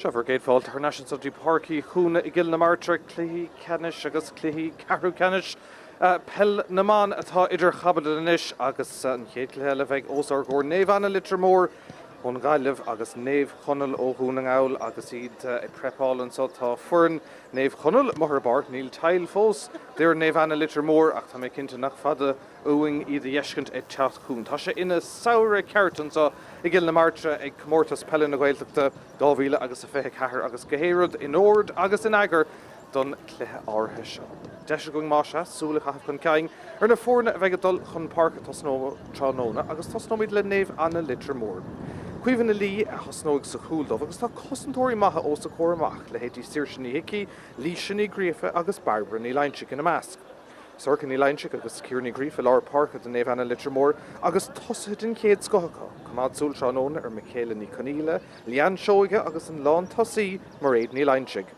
Sever Gaeltachta Tar National Suddy Páirc Chuana Igil na Martra Cluiche Leathcheannais agus Cluiche Leathcheannais Peil mBan atá idir chabad agus an chéad le bheith ósar gur Naomh Leitir Móir ón Gaillimh agus Naomh Conaill ó Chuana agus iad I prepáil an tá furin Naomh Conaill Mothrbart níl tail fós déir Naomh Leitir Móir ach tá mé cinnte nach fada uing iad dhéiscint teacht chun. Tá sé ina saoire ceart an Igil na Martra ag Comórtas Peile na Gaeltachta 2024 agus 24 agus gohéiread in ord agus in agar don cluiche átha seo. Deise going máise súla chaithh chun ceing na fórna a bheith dul chun Páirc tosnó tránóna agus tosnóid le Naomh Leitir Móir. Cuimhin na lí a thosnóigh sa chúldómh agus tá cosantóirí maithe ó sa chóir amach le hétí Saoirse hickey, Líise gríofa agus Barbara ní Leitcheannais in a measc. Sorcha ní Leitcheannais agus Ciarna gríofa lár Páirc den Naomh Leitir Móir agus tosaid in chéad scothachá. Cumad súil tránóna Míchéal ní Conaill, Leann Seoige agus an lán tosaí mar réad ní Leitcheannais.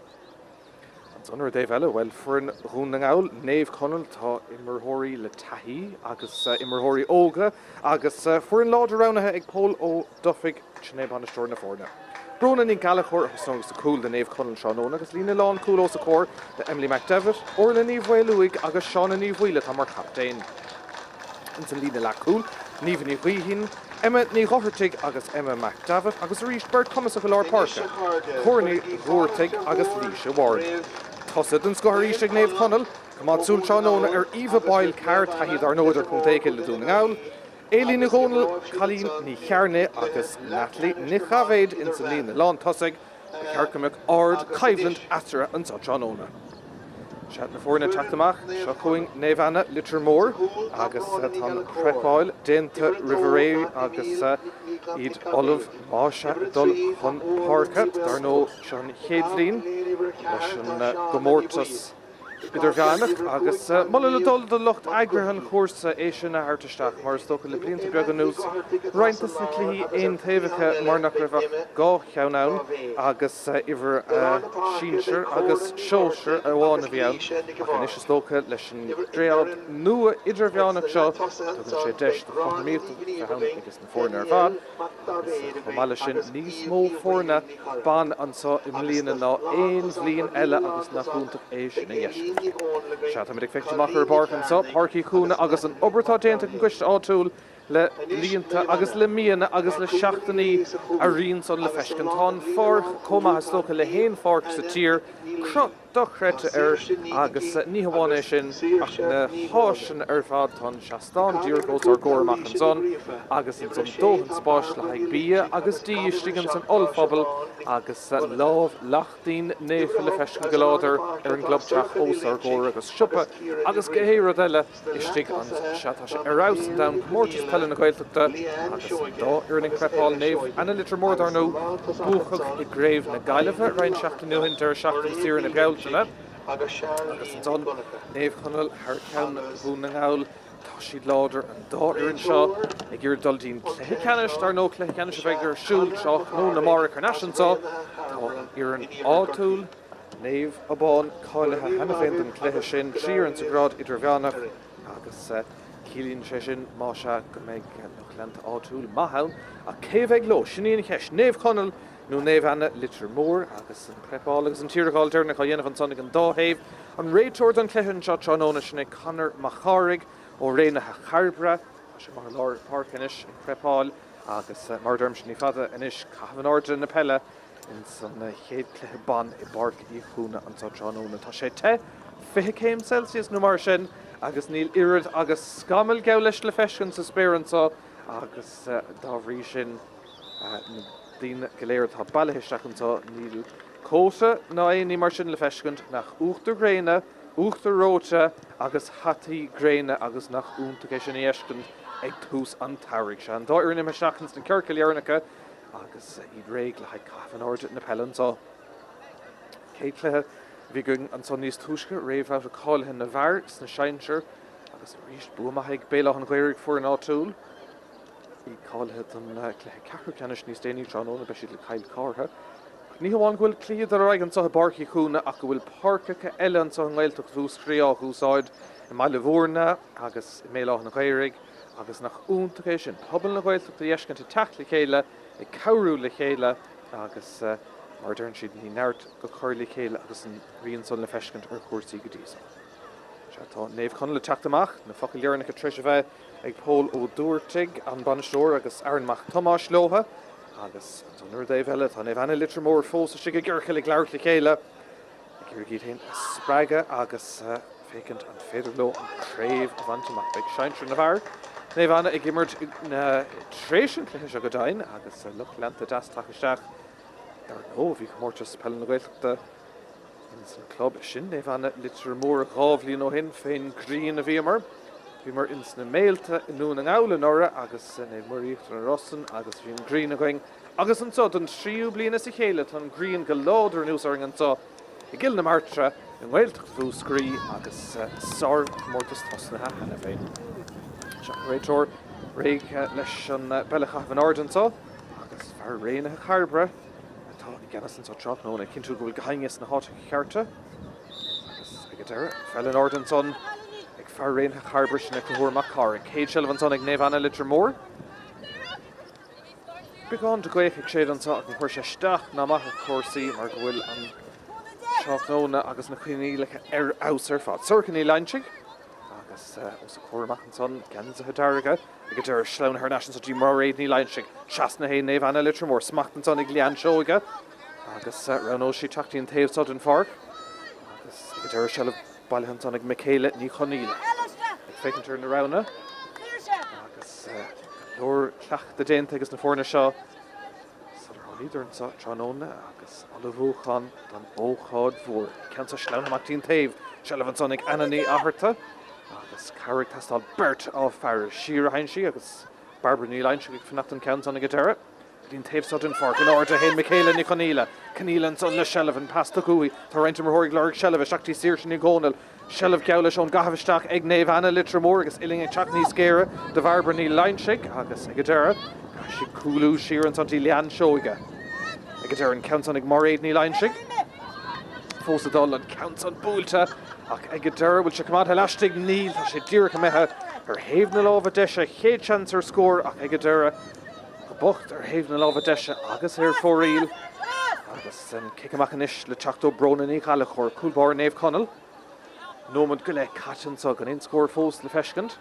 Annar Dave eile well furin Naomh Conaill tá immerthirí le taithí agus immerthirí óga agus furin lád aránnathe ag pól ó Duffic Sinead Banisteoir na fórna. Brona ní galachóir agus sa cúil de Naomh Conaill tránóna agus lína lán cúil ó sa cór de Emily McDevitt or le Naomh Mhuileúig agus Seánna Naomh Mhuile tá mar captéin. In san lína le cúil, Naomh ní Mhuihin, Emma ní Ghothirtig agus Emma McDevitt agus a ríist Bert Thomas of Lár Páirc. Corny Ghothirtig agus Líise Ward. Tosaid an scoirí Naomh Conaill, cumad súil tránóna Eva Peil ceart taithíd ar nóidir chun Téigil le Dúnagáil, Éilí ní Conaill, Chalín ní Chearna agus Natalie ní Chavéid in san lína lán tosaigh, cearcamach ard caibhlant eatra an tránóna. Sead na fórna teachtamach, seo chuing Naomh Leitir Móir agus tá prepáil déanta Riveré agus iad Olive máise dul chun Páirc dar nó sean chéad bhliain leis an Comórtas Idirmheánach agus mulla le dul do lucht eagraithe chóirsa é sin na hartaisteach mar stocha le blianta beag an nús roiintas na cluichí aon taobhacha mar nach raibh gá cheannán agus ihar sínsir agus seoilsir a bháin a bhí ann ach is stocha leis an dréad nua Idirmheánach seo tugann sé deis do chomíocht agus na fórna ar bhan chumáile sin níos mó fórna ban ansá I mbliana ná aon bhliain eile agus nach chúntaach é sin na dhéis. Seatam ag feicteach ar Páirc an Páirc Chuana agus an obairtá déanta an gcuiste áitiúil le líonta agus le míana agus le seachtaí a rion son le feiscin tá fáirc comá stocha le héon fáirc sa tír crut dochreite agus ní hamháin sin ach na háisin ar fad tá seaán díorgós ar gcóramach an son agus in son dóhan spáis le haag bí agus díistigan san olphobal agus lámh lachtaín néfa le feiscin go láidir ar an globteach os ar gcóir agus siúpa agus gohéiread eile istigh an seatá sé arás an dam Comórtas Peile na Gaeltachta agus dá ar prepáil Naomh Leitir Móir dar nó búchaigh I gréibh na Gaillimhe rein seachtaí nuhintar seachtaí tír na Gaeltachta agus an son Naomh Conaill thar ceann Chuana tá siad láidir an dáir an seo ag gur dul dín Cluiche Leathcheannais dar nó Cluiche Leathcheannais a bheith gur siúil seach nó na Martra carnáisiúnta tá ar an áitiúil Naomh mBan cáilethe hena féin den cluiche sin tríar an sa grád Idirmheánach agus cílíonn sé sin máise go mbeidh nach leanta áitiúil maithail a céimh lo sinníon cheis Naomh Conaill nó Naomh Leitir Móir agus an prepáil agus an tíreáil dearna chu dhéanamh an sonnig an dáhéimh an réiteoir an cluiche seo tránóna sinna Conor Macháraigh ó réanathe Charbra sé mar Lár Páirc inis an prepáil agus mar derm sin ní fada inis caithfan orda na Peile in san chéad cluiche ban I Páirc I Chuana an tránóna tá sé 20 Celsius nó mar sin agus níl irid agus scamil gabh leis le feiscin sa spéireansa agus dá bhrí sin Dín goléir tá bailitheisteach antá níl cóta ná aon mar sin le feiscint nach uachtar gréine, uachtar róte agus hataí gréine agus nach úntacha sin éiscint ag tús an tairigh se. An dáir na seachans na Cearca Learnacha agus iad réig le haid caithfan orda na Peilantá. Cé cluiche bhí going an son níos túisce réomh a cáilethe na bhar na seinseir agus ríist buama ag béalach an gcuireigh fuair an áitiúil. I cáilethe an Cluiche Leathcheannais níos déanaí tránóna be siad le cailh cátha. Ní hamháin bhfuil clíad ar aig an Páirc Chuana ach go bhfuil Páircecha eile an Gaeltachta úscríoch úsáid I Maile Mhórna agus I méalach na gcuireigh agus nach úntacha sin pobal na Gaeltachta dhéiscint I teach le chéile I cabhrú le chéile agus Martra an siad ní neart go chuirlaí céile agus an rion son le feiscint ar cuasaí go dtí. Tá Naomh Conaill teachtamach na focail learnach a tris a bheith ag Pól ó dúirtig an banistóir agus Airnmach Tomás Lótha agus an nuair Daobh eile tá Naomh Conaill Leitir Móir fós a sigad gghearcha le gleabhart le chéile gur gíd hain sppraige agus fécint an féidir lo an craobh a bhaintach beag seintre na bhar. Naomh Conaill ag immert na tréisian cluiche a go dain agus luch leanta deas tachisteach ar nó bhí Comórtas Peile na Gaeltachta in san club sin Naomh Conaill Leitir Móir gábhlíonn ó hin féin gríon a bhí mar. Bhí mar ins na méalta in nún an ála nóra agus Naomh Móiríocht an Rossan agus bhí an gríon a going agus an so don tríú bliana sa chéile tá an gríon go láidir nús ar an so I gil na Martra in Gaeltacht fú scrí agus sár Comórtas tosnathe hena féin. Réiteoir réig leis an beilechach an ard an so agus fear réanathe charbre atá I gceannas an so trach nóna cinú go bhfuil gahangas na háte chearta agus ag deire fel an ard an son ag fear réanathe charbre sin ag chuhuairmach cáric. Céad seileadh an son ag Naomh Conaill Leitir Móir. Beagán de gcuig ag séad an so ag na chuir sé steach ná maith a cuasaí mar go bhfuil an seach nóna agus na chuoineálacha ar aus ar fad. Suircin í Leansigh agus os a chuirmach an son gan a daraga ag go deir sleann ar national dí mar réad ní Leansigh seas na hé Naomh Conaill Leitir Móir smacht an son ag lean seoige agus ran ó sí teachtaí an taobh sod an Páirc agus ag go deir seileadh bailithe an son ag Míchéal ní Conaill ag fécintear na rana agus leor cleachta déanta agus na fórna seo Líder an Tráchtaire agus alabhúchan don ócháid mhór. Ceann sleann amachtaí an taobh seileadh an son ag Annaní Aharta agus Carrick tastal Bert á fear siar a hainsi agus Barbara ní Leansigh ag fanacht an ceann son ag deire. Dín taobh sod an Páirc an áirde hen Míchéal ní Conaill. Conaill an son le seileadh an pasta cúi tá roiinte mar thóigh leir seileadh seachtaí síir ní Conaill. Seileadh geall leis an gahabhaisteach ag Naomh Conaill Leitir Móir agus iling ag teach níos scéire de Barbara ní Leansigh agus ag deire si coolú siar an sontí lean seoige. Ag deir an ceann son ag mar réad ní Leansigh. Fós adul an ceann son búilte ach ag deir bhfuil se cumátha leistigh níl tá sé díreach methe ar thaobh na lámha deise chéad chance ar scór ach ag deir go bocht ar thaobh na lámha deise agus ar fóraíl agus an cic amach inis le teachtó brona ní chaile chur cúlbáir Naomh Conaill. Nómad go le caitan so an inscór fós le feiscint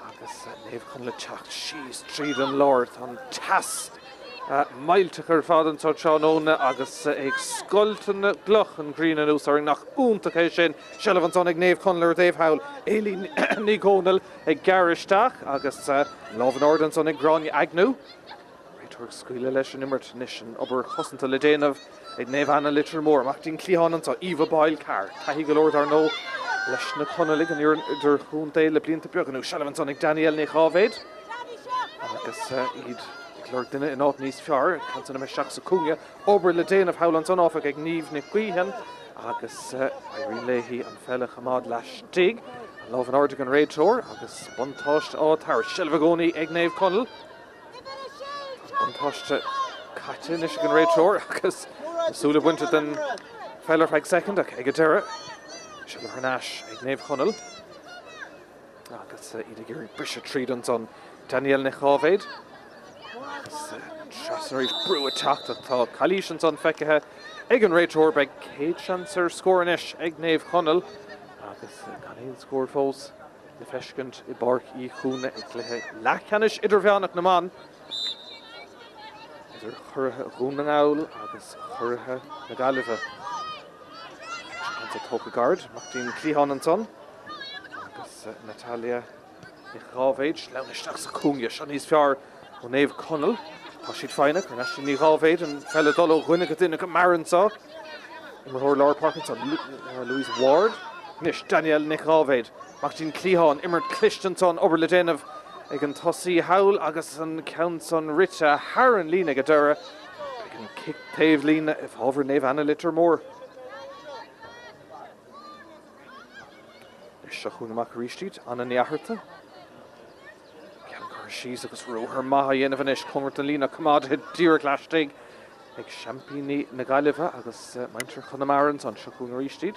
agus Naomh Conaill le teacht síos tríd an láir an tas Mailteach ar fad an Tráchtaire agus ag scoilteanna gloch an grín an ús ar nach úntaach é sin seileadh an son ag Naomh Conaill ar Daobh Hail Éilí ní Conaill ag garisteach agus lámh an ard an son ag Gráinne Agnew. Réiteoir scuile leis an immert níos an obair chosanta le déanamh ag Naomh Conaill Leitir Móir amach dín clíán an so Eva Bail Carr taithí go leor ar nó leis na Conaill an idir chuún déile blianta beag an seileadh an son ag Daniel ní Chábhéid agus iad Lord duine in áit níos fear can san me seach sa cúnge obair le déanamh Hail an son áfach ag Naomh ní Cuihan agus Irene Leahy an fella chamad leis dig an lámh an ard an réiteoir agus buntáiste átar seileadh gcónaí ag Naomh Conaill buntáiste caitin is an réiteoir agus súla buinte den fellar feag second ach ag deire seileadh harnáis ag Naomh Conaill agus iad gur brise tríd an son Daniel ní Chábhéid Trasnaríh brú a teachta tá Cailís an son feicithe ag an réiteoir beag céad seans ar scór inis ag Naomh Conaill agus Conaill scór fós le feiscint I Páirc í Chuana ag Cluiche Leathcheannais Idirmheánach Naomh idir chuirithe Chuana Naomh agus chuirithe na Gaillimhe an tóca gard machtaíonn Clíán an son agus Natalia ní Chábhéid sleannisteach sa cúnge se níos fear ó Naomh Conaill tá siad fáinneach ar naistin ní Chábhéid an fella dul ó ghuine go duine go marann sa mar thóir leir Parkinson Louise Ward níos Daniel ní Chábhéid machtaíonn Clíán immert clistean son obair le déanamh ag an tosaí Hail agus an ceann son Rite Haran lína go deire ag an cic taobh lína if ábhar Naomh Conaill Leitir Móir. Is se chuúna amach rístíd Anna ní Aharta She's agus rú her maithe dhéanamh inis Comórtas lína cumad díreach leistigh ag Champíní na Gaillimhe agus maintear Chonamara an seachún rístíd.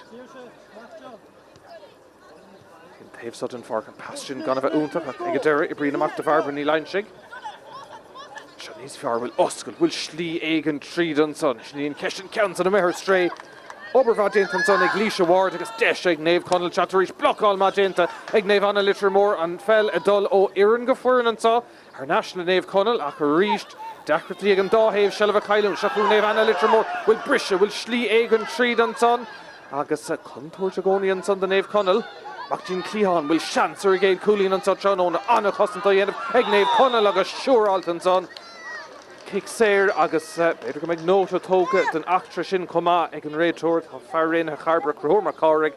Cinn taobh sod an Páirc an pastin gan a bheith úntaach ag deire I brín amach de Barbara ní Leansigh. Se Níos fear bhfuil oscail, bhfuil slí éigean tríd an son. Slíon ceistin ceann an mehar stray. Obervad an son ag Líise Ward agus deis ag Naomh Conaill chatterísh blockall magenta ag Naomh Anna Leitir Móir an fell a dul ó Iran go fuireann an sa. Her national Naomh Conaill ach a ríist Dacratí ag an dáhéamh Shelva Cailún seachú Naomh Anna Leitir Móir bhfuil brise bhfuil slí éigean tríd an son. Agus contúirt a gcónaí an son den Naomh Conaill. Machdín Cleahan bhfuil seansar a géad cúlíonn an sa Tráchtaire anna cosanta dhéanamh ag Naomh Conaill agus siúráilt an son. Kick séir agus beidir go méid nóta tóga den achtra sin comá ag an réiteoir tá fearraon a charbre cruthór cáraigh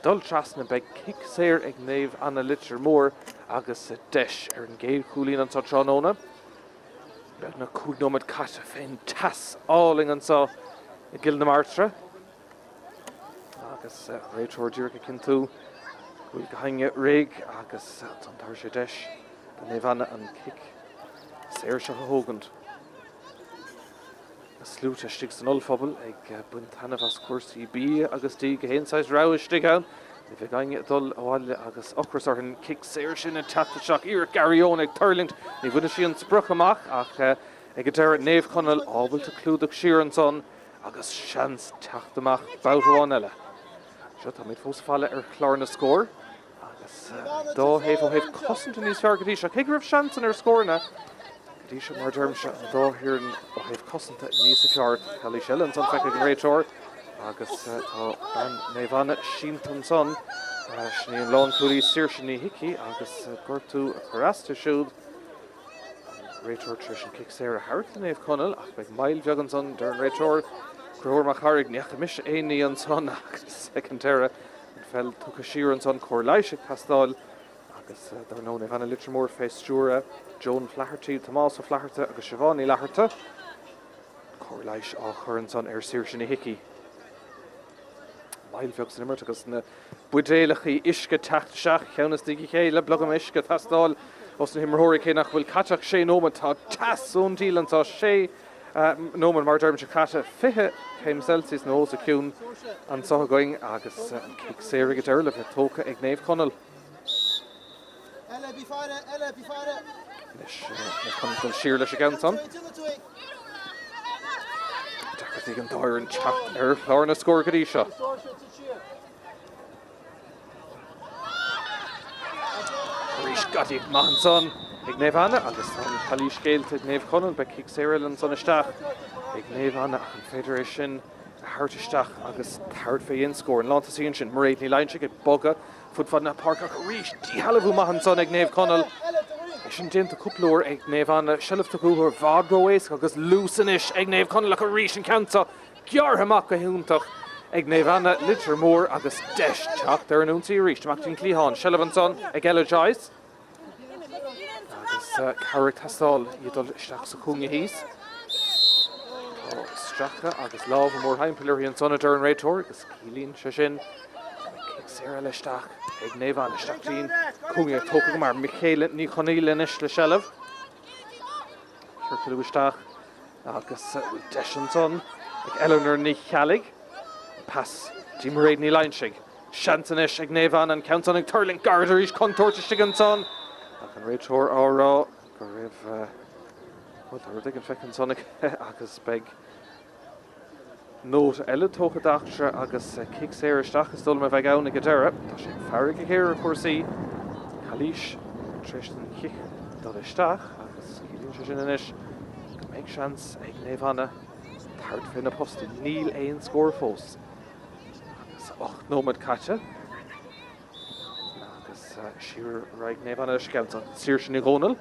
dul trasna beag kick séir ag Naomh Anna Leitir Móir agus deis ar an géad cúlíonn an sa Tráchtaire. Beag na cúgnómad caite féin tas áling an sa i gil na Martra. Agus réiteoir dúircha cinn tú bhfuil go hainge réig agus tantar sé deis den Naomh Anna an kick séir se hógant. Slúte stig san olphobal ag buint hanna as cuasaí bí agus tí go héanáis ráis stig ann. Ní bheith gaine dul bháile agus ochras ar an kick séir sin a tapta seach iar Garrón ag Turling. Ní bhuina sí an spruch amach ach ag deir Naomh Conaill ábhailte clúdach siar an son agus seans teachtamach báthháin eile. Seo tá méid fós fáile ar chlár na scór agus dá héh ó héh cosanta níos fear go dtí seach ag raibh seansan ar scórna. Dí se mar dermse an dáhirirn ó héh cosanta níos a feart Cluiche Leathcheannais an feic an réiteoir agus tá ban Naomh Anna sínt an son sníon lán cúlí siirsin í hici agus gortú a chorasta siúd réiteoir tris an kick séir a thart Naomh Conaill ach beag mail beag an son der an réiteoir cruthór mar charig neach mis éí an son agus secondtéire an fell tucha siar an son Comórtas Peile agus dar nó Naomh Anna Leitir Móir fééis stúra Joan Flaherty, Tomás Flaherty agus Siobhánaí Flaherty. Comórtas á chur an son ar siir sin i hici. Mail bheag san imirt agus na buidéalachaí isce techt seach cheannas digi chéile blogam isce tastáil os na himrthóirí cénach bhfuil cateach sé nóman tá tasún dílan tá sé nóman mar derm se cate 20 céim Celsius nó a ciún an socha going agus an kick séir go deirla bheith tóca ag Naomh Conaill. Nes siar leis a gan son. Dacratí an dáir an teach ar chlár na scór go dtí seo. Rís gati maithan son ag Naomh Anna agus an chalís céilte ag Naomh Conaill be kick séir an son isteach ag Naomh Anna an féidir sin a thart isteach agus thart fé in scór an lántasíonn sin mar réitní Leitse ag boga futfad na Páirc ach rís dí halabhú maithan son ag Naomh Conaill. Sin déanta cúplóir ag Naomh Anna seilfta cúthar bhádróéis agus lúsanis ag Naomh Conaill ach a rís an cansa gearthamach a hiúntach ag Naomh Anna Leitir Móir agus deis teach ar an úntaí ríist Machdín Cleahan Shelvan son ag Gaeltachta agus Páirc tastáil iad isteach sa cúnga híos. Tá stracha agus lábh mór heimpailir an son a dar an réiteoir agus cílíonn se sin kick séir leisteach ag Naomh Anna isteachtaín cúnga tóca go mar Míchéal ní Conaill inis le seilbh. Chuirteú isteach agus deis an son ag Eleanor ní chealaigh pas tí mar réad ní Leitse seansanis ag Naomh Anna an ceantan ag Turling Garda ís contúirteiste an son ach an réiteoir árá go raibh ag an feic an son agus beag nót eile tócha d'achtra agus kick séir isteach is dul me bheith ann go deire tá sé fearraigh a chéir a cuasaí chalís tris an chiich dul isteach agus cílíonn se sin inis go méid seans ag Naomh Anna thart fé na posta níl éon scór fós agus 8 nómad caite agus siar raig Naomh Anna sceansa siir sin i Conaill.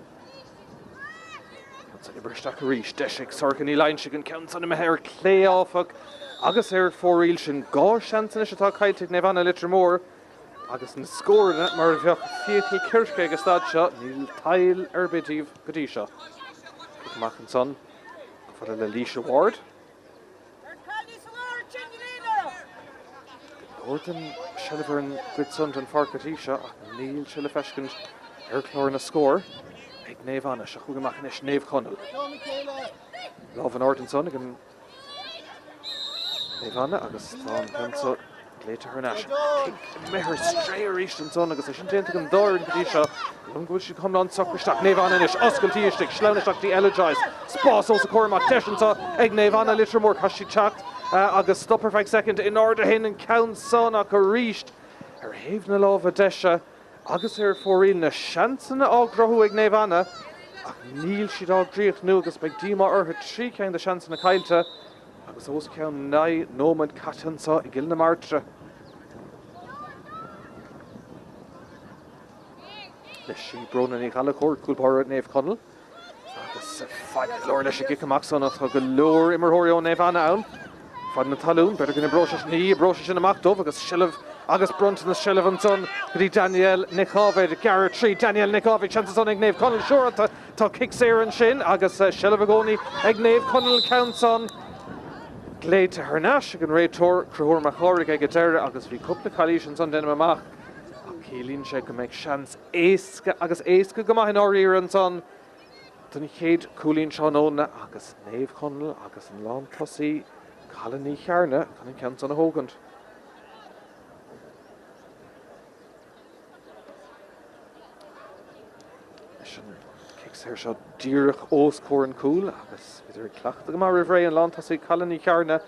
Ibristeach a rís deis ag sorcan í Leitse an ceansan na mhéir cléáfach agus ar fóríl sin gá seansan is atá caiite ag Naomh Anna Leitir Móir agus na scóirna mar bheoh fiotí circe agus stad seo níl tail ar bidíomh go dtí seo. Amach an son go le Líise Ward. Ordan seilbhar an good son an Páirc go dtí seo ach níl se le feiscint ar chlár na scór. Ag Naomh Anna se chugamach inis Naomh Conaill. Lámh an Ordan son ag an Naomh Anna agus tá an cansa Leitir Móir mehar strair eistan son agus sin déanta an dáir an gotí seo an go si cum an socrteach Naomh inis oscailtíiste sleanaisteachtaí eileáis spás ó sa cuaach teanta ag Naomh Leitir Móir cosí teacht agus stopper 5 second in order hin an count son ach a ríist héamh na lámh deise agus fórín na seansanna ágrothú ag Naomh ach níl siad ágríocht nu agus beag díma ortha trí ceann de seansanna caiilte agus os ceann nómad catansa I gCill na Martra. Leis sí brona ní chala chóir cúlpáir Naomh Conaill agus fáid leir leis a gicamach son atá go leor imirthirí ó Naomh ann fad na talún, beidir gona broise ní broise sin amach agus sillah agus brunt na sillah an son gotí Daniel Nichábhaid gar trí Daniel Nichábhaid chances on ag Naomh Conaill seúr tá kick séir an sin agus sillah a gcónaí ag Naomh Conaill count son Leitir Móir an réiteoir cruthúir mar chóirigh ag deire agus bhí cúpla cailíos son déanam amach célíonn sé go méid seans éasca agus éasca go maith in áiríar an son donna chéad cúlíonn seánóna agus Naomh Conaill agus an lán tosaí Cailíní chearna chun an ceann son a hógant. Séir seo díreach os cór an cúil agus idir cleachta go mar ré an lántasaí Cailíní chearna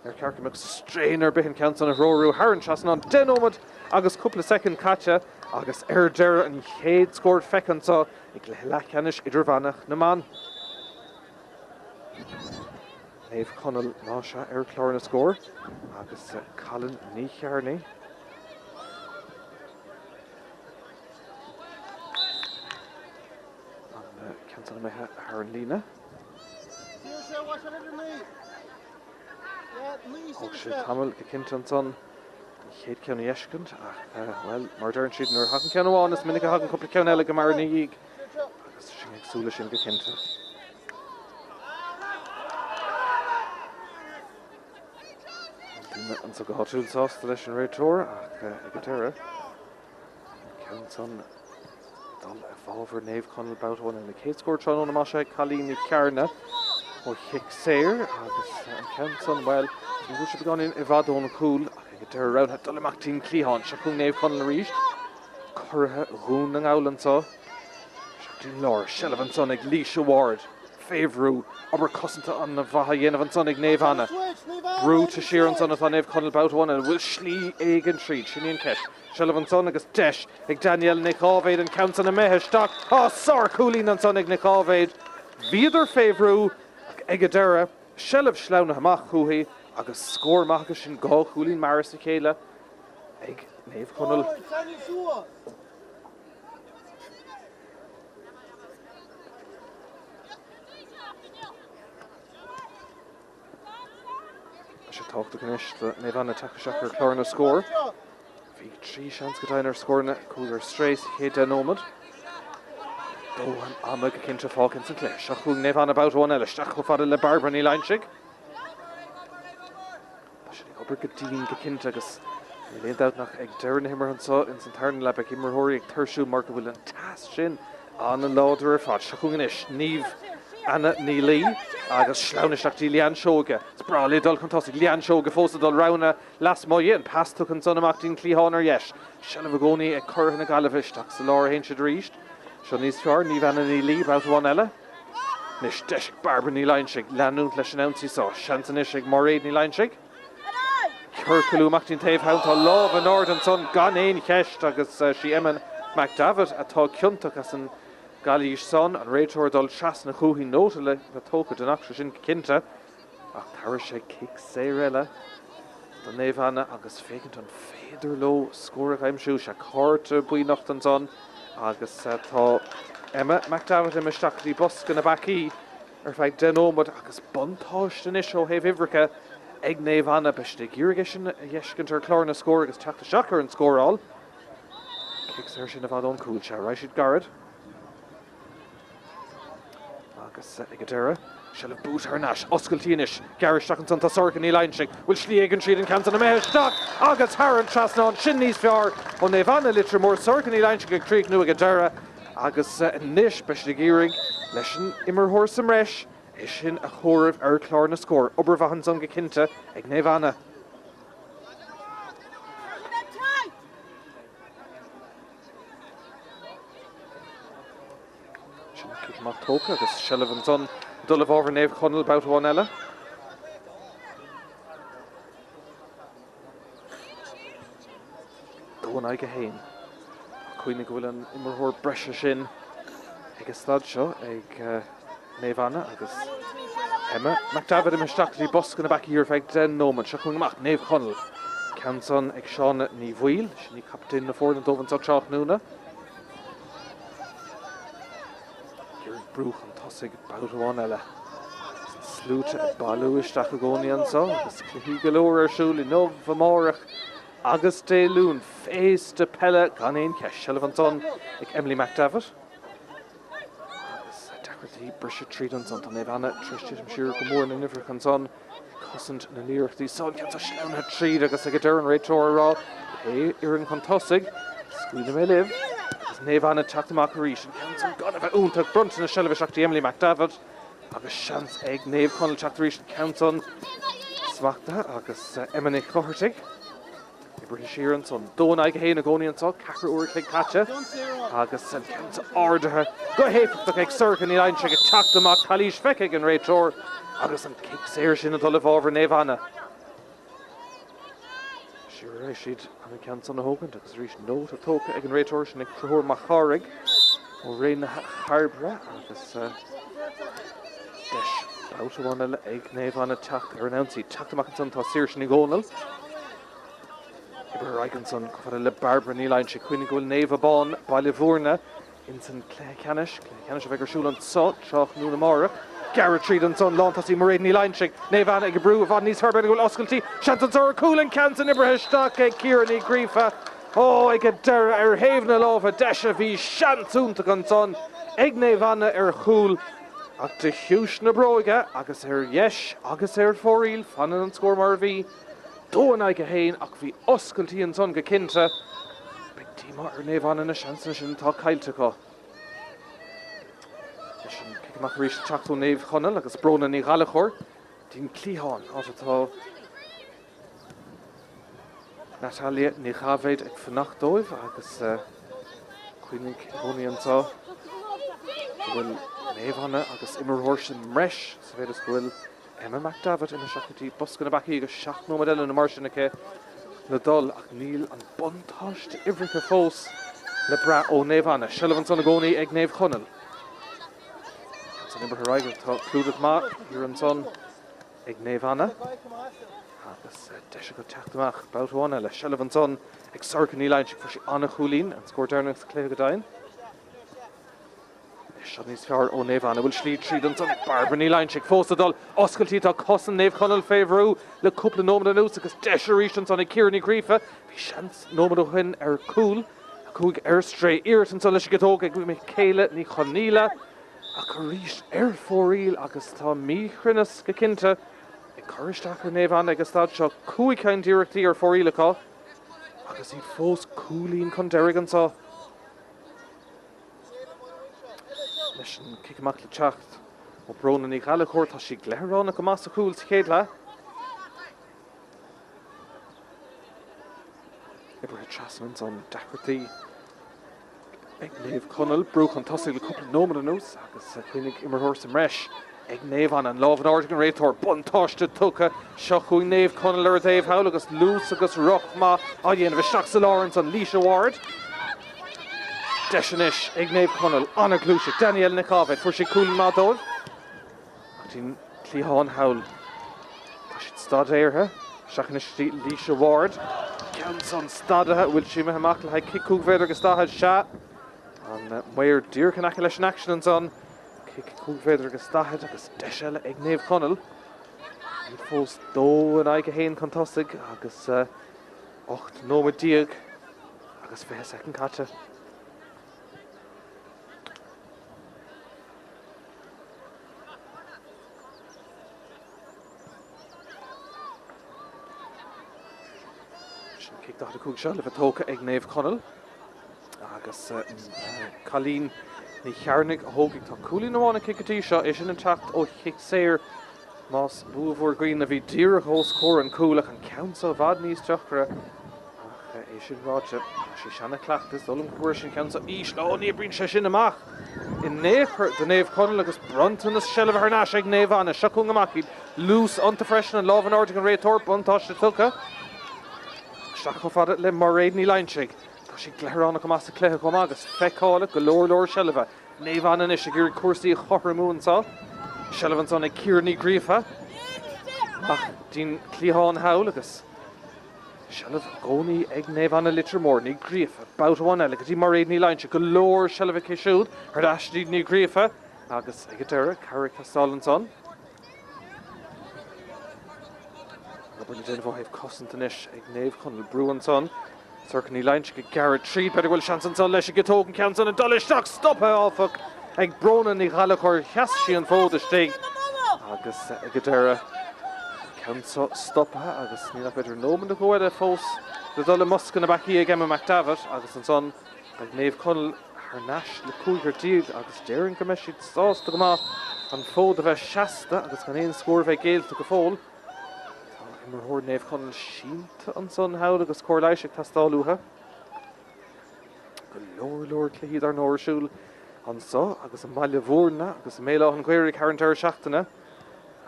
cearcaach strain bith an ceann son a róú Sathairn seasan an denómad agus cúpla second caite agus deire an chéad scóir fecantá ag Leathcheannais Idirmheánach na mBan. Naomh Conaill ná se chlár na scóir agus Cailíní chearna. Can't me her Lena. Och she Tamil the Kinton son. Chéad ceanna ieiscint well mar dearann siad nuair hagan ceann is minic hagan cúpla ceann eile go mar na dhéag agus sin agsúla sin go cinnte. An sa go háitiúil sásta leis an réiteoir ach ag go deire ceann son dal bhábhar Naomh Conaill báthóin na chéad scóir tróna má sé Cailíní chearna ó hiic séir agus an ceann son well ní bhú sé beáin I bhádón cúil ag deire raibh dul amachtaí clíán se chun Naomh Conaill ríist curtha rún an áilantá seachtaí leir sillah an son ag Laois Award féhrú aber cosanta an na bhatha dhéanamh an son ag Naomh Anna brú tá siar an son atá Naomh Conaill báthóin a bhfuil slí éig an tríd sin íon ceis sillah an son agus deis ag Daniel Nichábhaid an count an na meitheisteach sár cúlín an son ag Nichábhaid bhíidir féhrú ag go deire sillah sleanna amach chuaigh agus scór amach sin gá cúlín maras a chéile ag Naomh Conaill. Se táachta ganis Naomh Anna takeach ar chlár na scór. Bhí trí seans go dtainn ar scórna cúlar stréis chéad denómad. Dóhan ama go cinnte fácinn san cléis a chuaigh Naomh Anna báthóin eile isteach go fada le Barbara ní Leainsigh. Tá sin ag obair go dtíon go cinnte agus léondáach ag deireadh himar an in Sathairn le ag imirthirí ag tuirsú mar go bhfuil an tas sin an láidir ar fad se chuaigh inis Naomh Anna ní Lí agus sleanaisteachtaí Leann Seoga. Sprálaí dul chun tosaigh Leann Seoga fósa dul rana las moie an pasú an son amachtaí clíán ar dheis. Sillah a gcónaí ag curtha na galbhisteach sa láir haon siad ríist. Seo níos fearr Naomh Anna ní Lí báthóin eile. Nis deis ag Barbara ní Leainsigh leanúnt leis an ansaí sá seantanis ag Mairead ní Leainsigh. Curculú amachtaí taobh hánta lámh an ord an son gan éon cheist agus sí Eamon McDavid atá ciúntaach as an Galíis son an réiteoir dul seas na chuaigh nóta le tócha den achtra sin cinnte ach tar sé kick séir eile don Naomh Anna agus fécint an féidir ló scóra aimimsú se cáirte buíocht an son agus tá Emma McDavid imisteachtaí bosca na bací ar feadh denómad agus buntáiste is ó héh ihreacha ag Naomh Anna beiste gíirige sin a dheiscint ar chlár na scór agus teachta seachar an scóráil. Kick séir sin a bhádón cúil se ra siad garad. Agus ag go deire sillah bút ar náis oscailtíis garisteach an tá sorcha ní Leainsigh bhfuil slí ag an tríd an cananta na meitheisteach agus Sathairn trasná sin níos fearr ó Naomh Anna Leitir Móir sorcha ní Leainsigh ag tríd nu ag go deire agus níos beiste gíirigh leis an imirthóir sa mreis is sin a chóirimh ar chlár na scór obair bhahan son go cinnte ag Naomh Anna. Kick Mac Tóca agus Sullivan son dul over Naomh Conaill about one ella. Dóin aige hain. Cuoine go bhfuil an immerthór breise sin ag stad seo ag Naomh agus Emma McDavid im isteachtaí boscan na back hir feag den nóman se chuing amach Naomh Conaill. Canson ag Seán ní bhuiil, sin ní captain na fórd an dómhan sa teach núna. Gyrn brúch an tosig bautáin eile. Slúte ag balú isteach a gcónaí so, agus cluiche galóir siúil I Naomh Móirach agus Délún féis de Peile gan éon ceis Sullivan son ag Emily McDavid. Agus deachirtí brise tríd an son, tá Naomh tristíad am siúr go mór na nifrach an son. Cosint na líochtaí son ceanta sleamna tríd agus ag an réiteoir rá pe an contosig scuoine mé libh agus Naomh teach amach arís an ceanta gan a bheith úntaach brunta na seileadh seachtaí Emily McDavid agus seans ag Naomh Conaill teach arís an ceanta smachta agus Emily Chohartig British Sheeran son dóin aige héin a gcónaí anseo cachar uair chuig caite agus an ceanta áirithe go héifeach ag surcan í lein se go teach amach chalís feiceig an réiteoir agus an kick séir sin a dul over Naomh Siúr éis siad an cean san na hógant agus rís nót a tóca ag an réiteoir sin ag cruthóir Macharig ó réin na Harbra agus deis bautáin eile ag Naomh teach ar an ansaí teach amach an son tá séir sin I gcónail. Ibre raigan son go fada le Barbara ní lein se chuoine go bhfuil mBan baile bhórna in san Cléiceannais a bheith arsúil an so teach núna Mórach. Garrett tríd an son lántasí mar réad ní lein se Naomh ag brú a bhd níos thurbeid go bhfuil oscailtí seantan ar coolan cansan ibre isteach ag Ciaran í grífa ó ag a deire ar héimhna lámha deis a bhí seanúnta an son ag Naomh ar chúl ach de hiúis na bróige agus ar yes agus ar fóríl fanan an scór mar bhí dóin aige hain ach bhí oscailtí an son go cinnte beag tíma ar Naomh na seansan sin tá caillte go. Mach rís teachú Naomh Conaill agus brona ní Gaeltachta dín clíháin átatá Natalia ní Ghavéid ag fannachtdóibh agus chuoine gcónaí anseo bhfuil Naomh agus immerthóir sin mreis sa bhéidir go bhfuil Emma McDavid ina seachtaí boscan na bacaí agus 7 nómad eile na mar sin aice le dul ach níl an buntáiste ibricha fós le bra ó Naomh Sullivan son na gcónaí ag Naomh Conaill. Nimmer Horizon clúdach má hir an son ag Naomh agus deise go teach amach bautáin eile Sullivan son ag surcan ní lein fu anna chúlín an scór dearnach sa cléir go dain. Se níos fearr ó Naomh bhfuil slíd tríd an son ag Barbara ní lein fósta dul oscailtí tá cosan Naomh Conaill féhrú le cúpla nómad an ús agus deis arís an son ag Ciaran í grífa bhí seans nómad ó chuin ar cúl a chuig ar stré iirt an son leis go tóg ag Míchéal ní Choníile a go rís ar fóríl agus tá míchrinnas go cinnte ag choristeach ar Naomh agus stad seo cúigchain díreachtaí ar fórílacha agus iad fós cúlín chun deirg anseo. Leis an kick amach le teacht ó brona ní Gaeltachta tá sí gléireánach go más a chúil sa chéad le. Ibre trasan son deachirtí ag Naomh Conaill brúch an tosaigh le cúpla nómad an ús agus chuoinnig immerthóir sa mreis ag Naomh an lámh an áirteach an réiteoir buntáiste tucha seo chuig Naomh Conaill ar Daobh Howl agus lús agus rochma a dhéanamh isteach sa Lawrence an Líse Ward. Deisianis ag Naomh Conaill anna Cluiche Daniel na Ghavéid fuair sé cúil má dóibh. Tín Clíháin Howl tá siad stad éirthe seachas Líse Ward ceann son stadathe bhfuil si me amach le cicúg féidir agus staithe se an muir díorchan leis an action an son cicúg féidir agus staithe agus deis eile ag Naomh Conaill. Ní fós dó an aige héin contosaigh agus 8 nómad díag agus 5 second caite. Kicked cúg seo le bheith tóca ag Naomh Conaill agus chalín ní chearnig a thógaigh tá cúlín amháin na kickatí seo is sin an teacht ó chick séir más búmhór Green a bhí díreach ó scór an cúlach an ceansa bhd níos teachra sin ráte sé sena clachtas dul an cuair sin ceann ís le ní brín sé sin amach. In néchar den Naomh Conaill agus Bronton is Shellah Harnash ag Naomh Anna Siacún amach lús anta freisin an lábhan ordig an réitor buntáiste tucha. Seach go fada le mar réadní lainsigh. Tá sí gléireánna go más a cléthe chum agus feicála go leor Shellah. Naomh Anna is a gur cuasaí chothar múntá. Shellah an son ag Ciarnaí Gríofa. Ach dín clíháin hawl agus. Shellah gcónaí ag Naomh Anna Leitir Móir ní Gríofa. Bout bháin eile go dtí mar réadní lainsigh go leor Shellah céisiúd ar eistíd ní Gríofa agus ag deire Páirc Castáil an son. Buna déanamh ó thaobh cosint inis ag Naomh Conaill brú an son. Circan ní lainsigh go Garrett tríd beidir bhfuil seans an son leis go tógan ceann son an dul isteach stoppa áfach ag brona ní ghalachir cheas sí an fód istigh agus ag deire ceann stoppa agus ní nach beidir nóman do gohfuil fós do dul muscan na bací ag Emma McDavid agus an son ag Naomh Conaill Harnash le cúigar díag agus déireann go meisiad sásta go maith an fód a bheith seasta agus gan éon scór bheith Gaeltachta go fóil. Mar thóir Naomh Conaill sínta an son hawl agus cóir leiseach tastáilútha. Go leor clíd ar nóirsúil an so agus an baile bhórna agus an méile an gcuireadh Tráchtaire seachtainna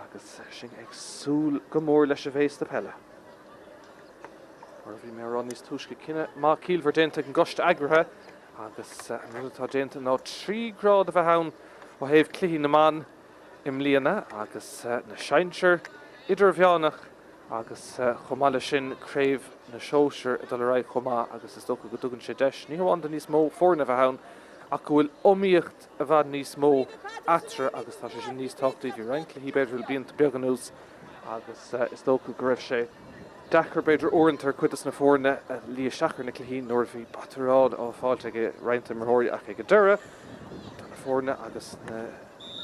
agus sin ag súil go mór leis a bhééis de Peile. Mar bhí mé ran níos túisce cinenne má Cill bhar déanta an goiste agrathe agus an rutá déanta ná 3 grád a bheith ann ó thaobh cluiche na mBan im líana agus na Sainseir Idirmheánach agus chomáile sin craobh na seoir a dul raibh chomá agus is dócha go dtugann sé deis. Ní hamhain níos mó fórna bheith ann ach go bhfuil omíocht a bheith níos mó atra agus tá sé sin níos táchtaí bhí rein cluiche beidir bhfuil bíonn beagánús agus is dócha go raibh sé dechar beidir uaireantar cuidas na fórna a lí seachar na cluiche nóir bhí batrád á fáilte ag roinnta marthirí ach ag deire tá na fórna agus na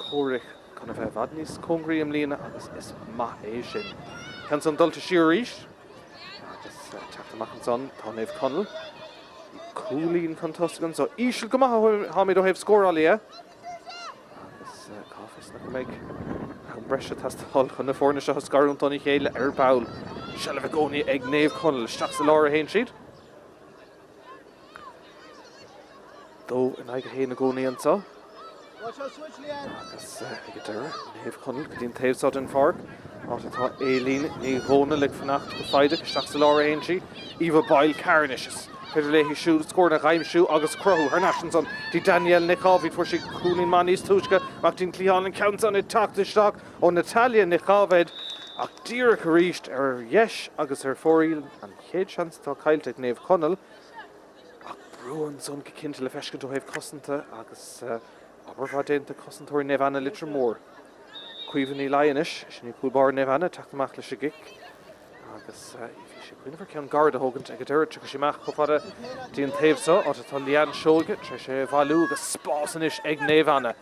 cóirich chuna bheith bhad níos congraí am líana agus is maith é sin. Ceann son dulta siar ríis agus teachta amach an son tá Naomh Conaill cúlín chun tosagan so ísisiil go maith háid ó thaobh scórálaí agus cáfas na go méid an breise tastáil chun na fórna seo scarúntaí chéile ar bail Shellah gcónaí ag Naomh Conaill isteach sa láir a haon siad. Dó in aige héana na gcónaí an so agus ag deire Naomh Conaill go dtíon taobhsáid an Páirc átá élín ní hóna le fannacht go faideach isteach sa láir a haon siad Íomha Bail Cairnis. Peidir léhí siúd scór na ghaimsiú agus crothú Harnash an son dí Daniel Nichávid fuair sí cúnaí man níos túisce ach dín clíán an ceann son i tachtasteach ó Natalia Nichávid ach díreach a ríist ar dheis agus ar fóriil an chéad seans tá caiilte ag Naomh Conaill ach brú an son go cinnte le feisce do thaobh cosanta agus abair déanta cosantóir Naomh Anna Leitir Móir. Cuimhní lainis sin cúbar Naomh Anna teachta amach leis a gic agus cuiinefar ceann garda thugant ag deire tu sé meach go fada díon taobhsa á tá líon seolga tre sé bhú agus spásanis ag Naomh Anna.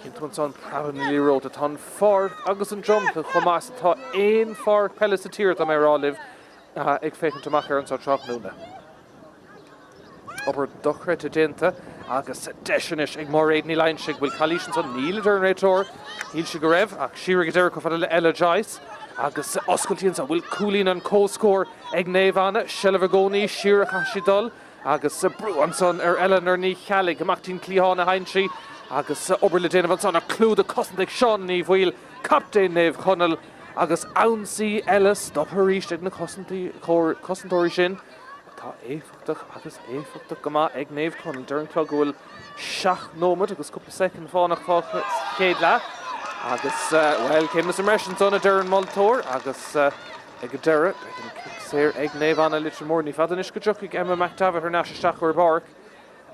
Cinn tún son praban líró a tá far agus an drom go chomás atá éon far Peile sa tír am rálibh ag fécinn amach ar an sa tráthnúna. Obair dochreid a déanta agus deiseanis ag mar réadní lainsigh bhfuil cailísin son níl ar an réitor híl si go raibh ach siar go deire go fada le eile deis agus oscailtíonn sa bhfuil cúlín an cóscór ag Naomh Anna Shellah gcónaí siar a chaisiadul agus brú an son ar eile ar ní chealaigh amach tín clíháin a hainsi agus obair le déanamh an son a clúd a cosint ag seán ní bhfuil captain Naomh Conaill agus ansaí eile stop a ríist ag na cosantóirí sin tá éfachtaach agus éfachtaach go maith ag Naomh Conaill deir clog bhfuil 7 nómad agus cúpla second fánach chéad le agus well céim na immersion son a deir an moltóir agus ag deire séir ag Naomh Anna Leitir Móir ní fadan is go deoch ag Emma McDavid ar naisteach ar Páirc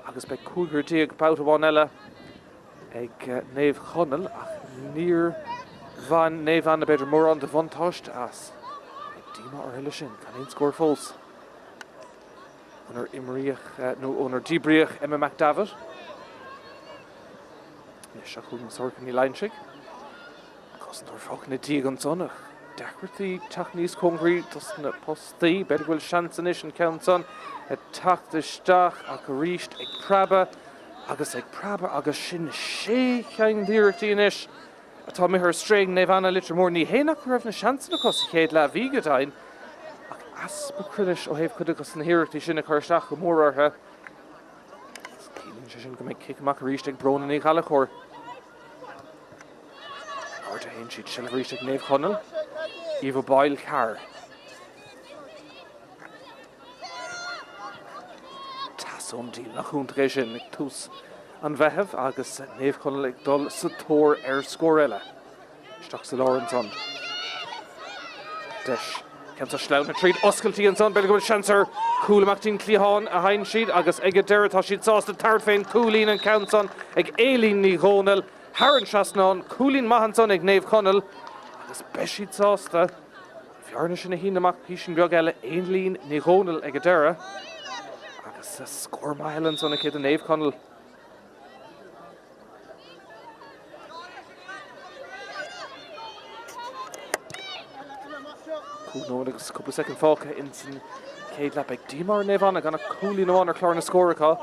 agus be cúigur díag bout bháin eile ag Naomh Conaill ach níor bhain Naomh Anna beidir mór an de bhaintáist as díma ar heile sin can éon scór fós onar imríoch nó onar díbríoch Emma McDavid Nes a chuún sorcan í lainsigh cosntóir fág na díag an son ach deachirtaí teach níos congraí tus na postaí beidir bhfuil seansan is an ceann son a teachtasteach ach a ríist ag praba agus sin sé cheann díreachtaí inis atá mé ar string Naomh Anna Leitir Móir ní héanach raibh na seansan a cos chéad le bhí go dain ach Aspercrinish ó héh chuidegus na hirirtí sinna chuirteach go mór ortha. Cílín sé sin go méid kicamach a ríiste ag brona ní chala chóir. Orta haon siad sin ríiste ag Naomh Conaill. Íomh Peil Carr. Tasomdí nach chúnta é sin ag tús an bheitheh agus Naomh Conaill ag dul sa tóir scór eile. Isteach sa láir an son. Deis. Ceantar sleamh na tríd oscailtaí an son, beile go bhfuil seansar cúlamachtaín Clíháin a hain siad agus ag deire tá siad sásta tart féin cúlín an count son ag Éilín ní Conaill, Harran Seasnán, cúlín maithan son ag Naomh Conaill agus be siad sásta bhearna sin na hín amach písin beag eile Éilín ní Conaill ag deire agus scór mailan son ag chéad a Naomh Conaill. No, agus cúpla second fáca in san céad leap ag dímar Naomh gan a cúlín amháin ar chlár na scóracha.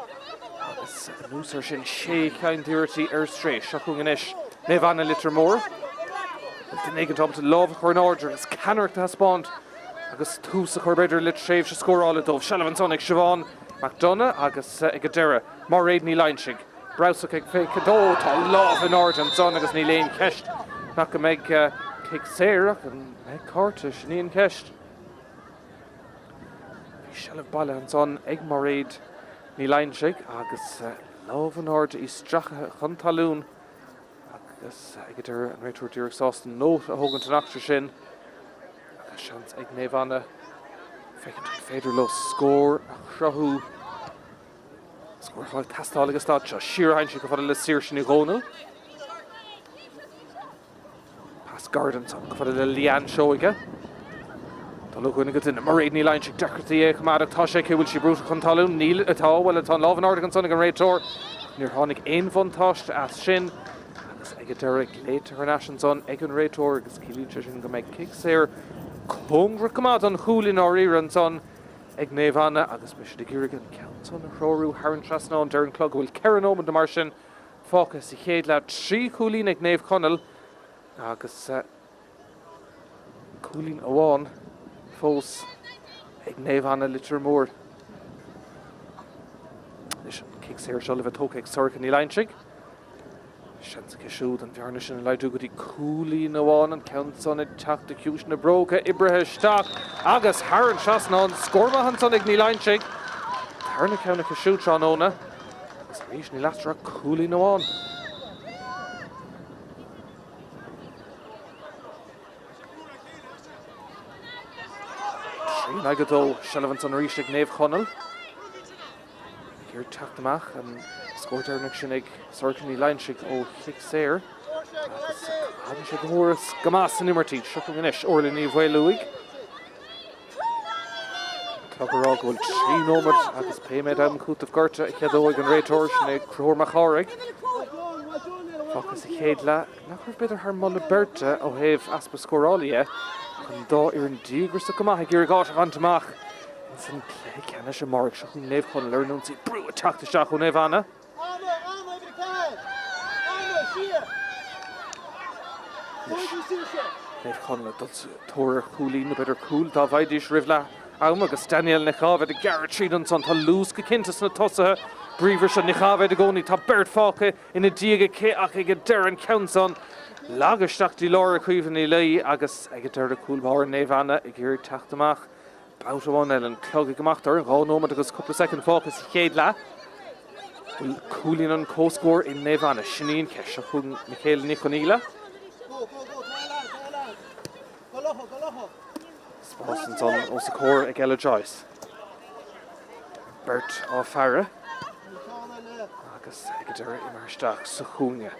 Agus núsar sin sé ceantíirtí stréis seach chun inis Naomh Leitir Móir. Den éigen top to love chuir an order agus canarachta spáint agus tús a chuir beidir lit tréimh se scórála dómh Shalvan son ag Siobhan McDonough agus ag deire mar réad ní Leinsig. Browsach ag fé cadó tá love an order an son agus ní léon ceist nach go méid kick séireach an carta sníon ceist. Bhí sealamh baile an son ag mar réad ní Leinsig agus love an order í strachathe chun talún agus ag deire an réitúir dúrach sástan nót a thógann an achtar sin agus seans ag Naomh féidir le scór a chrathú scór fáil tastáil agus stáid seo siar hain go fada le Saoirse ní Conaill. Pas Garden son go fada le Leanne seoige. Tá lu chuinna go duine mar réad ní Leinsig dechartaí é chumádach tá sé bhfuil si brúta chun talún níl atá bhfuil atá lábhan orda an son ag an réitóir níor tháinig aon bhantáiste as sin agus ag deire Leitir son ag an réitóir agus cílíte sin go méid kick séir congra cumad an chúlín áíre an son ag Naomh agus be de ggéirigh an count son a chróirú Harran Seasnán deir an clog bhfuil ceann ómad de mar sin fácas i chéad le trí chúlín ag Naomh Conaill agus cúlín amháin fós ag Naomh Leitir Móir. Is an kick séir seo le bheith tóca ag Sorcha ní Leinsig. Seansa siúd an bhearna sin leidú go dtí cúlín amháin an count son ag teach de ciúis na bróga ibrithe isteach agus Harran Seasnán scórmaithan son ag ní Leinsig. Tarna ceanna siúd seán óna agus rís ní leastra cúlín amháin. Nagadó Shalvan son rís ag Naomh Conaill. Gur teach amach an scóirtearnach sin ag Sorcha ní Leinsig ó chick séir agus hadan sé gomóras gamás san imartí seachú inis orla ní bhfuilúig. Clogurrá go bhfuil trí nómad agus péiméid am cútamh gorta i cheadóig an réitóir sin ag cruthórmach áraigh. Fáchas i chéad le nach chuir beidir thar molla berta ó thaobh aspa scórálaí chun dá ar an dígur sa gomaithe gur gáis a bhaintach in san clé ceanna sé marg seach chun Naomh Conaill ar nónsaí brú a teachta seach ó Naomh Naomh Conaill dul tóir chúlín na beidir cúil dá bhaidís rih le am agus Daniel na chábheid a gearad tríd an son tá lús go cinntas na tosathe bríomhar se na chábheid a gcónaí tá beirt fácha ina díoga cé ach ag deir an count son Lagasteach dí láir chuomhann í lei agus ag deir a cúlbáir Naomh i gur teach amach bát amháin eile an clog amachtar an gáómad agus cúpla second fáchas i chéad le bhfuil cúlín an cóscóir in Naomh sinníon ceis a chun Míchéal ní Conaill. Spástan son ó sa cóir ag eile Joyce. Bert á fearre agus ag deir i maristeach sa chúne.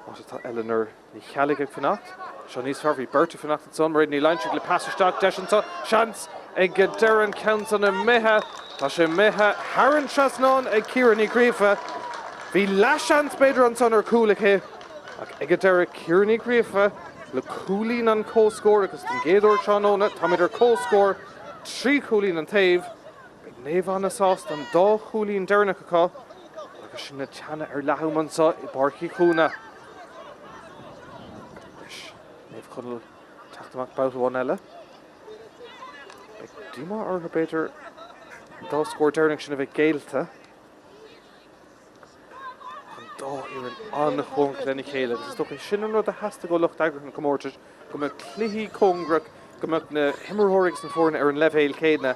Tá Eleanor ní chealaigh ag fannacht. Seo níos fearr bhí Bert a fannacht an son mar réad ní Leinsig le passisteach deisintá seans ag deir an count an na mithe tá sé mithe Harran Seasnán ag Ciaran ní Gríofa. Bhí leisans beidir an son ar cúlaché ach ag deir Ciaran ní Gríofa le cúlín an cóscóir agus den géadúir seán óna tá idir cóscóir trí cúlín an taobh ag Naomh sást an dá cúlín deirnach aá agus sin na teanna ar leathumansa i Páirc Chuana. Naomh Conaill teach amach bát amháin eile. Ag Díma ar beidir dá scór dearnach sin a bheith Gaeltachta. Dá ar an chun lena chéile. Is tócha sin an rud a heasta go lucht agrat an Comórtas go mbeadh cluiche congrach go mbeadh na himmerthóraigh san fórna ar an leibhéil céadna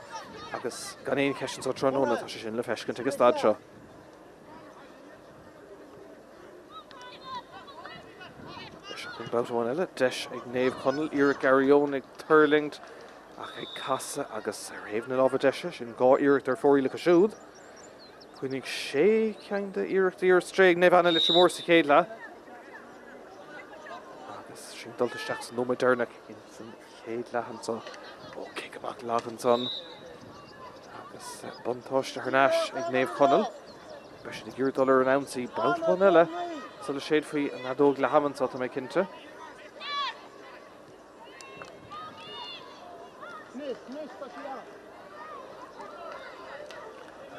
agus gan éon ceisian sa tróna tá sé sin le feiscint agus stad seo. Báilteáin eile, deis ag Naomh Conaill, Iarracht Garrión ag Turlingt ach ag Casa agus réimhna lábha deise sin gá iarracht ar fórí le siúd. Cuinnig sé ceang de iarracht ar stréig Naomh Conaill Leitir Móir sa chéad le. Agus sin dulta seach san nóma dearnach in san chéad lehan son. Ó, cé amach lehan son. Agus buntáiste Tháirneas ag Naomh Conaill. Ba sin ag iarracht dul ar an ansaí báilteáin eile. So le séad faoi an adóg le haman sa mé cinnte.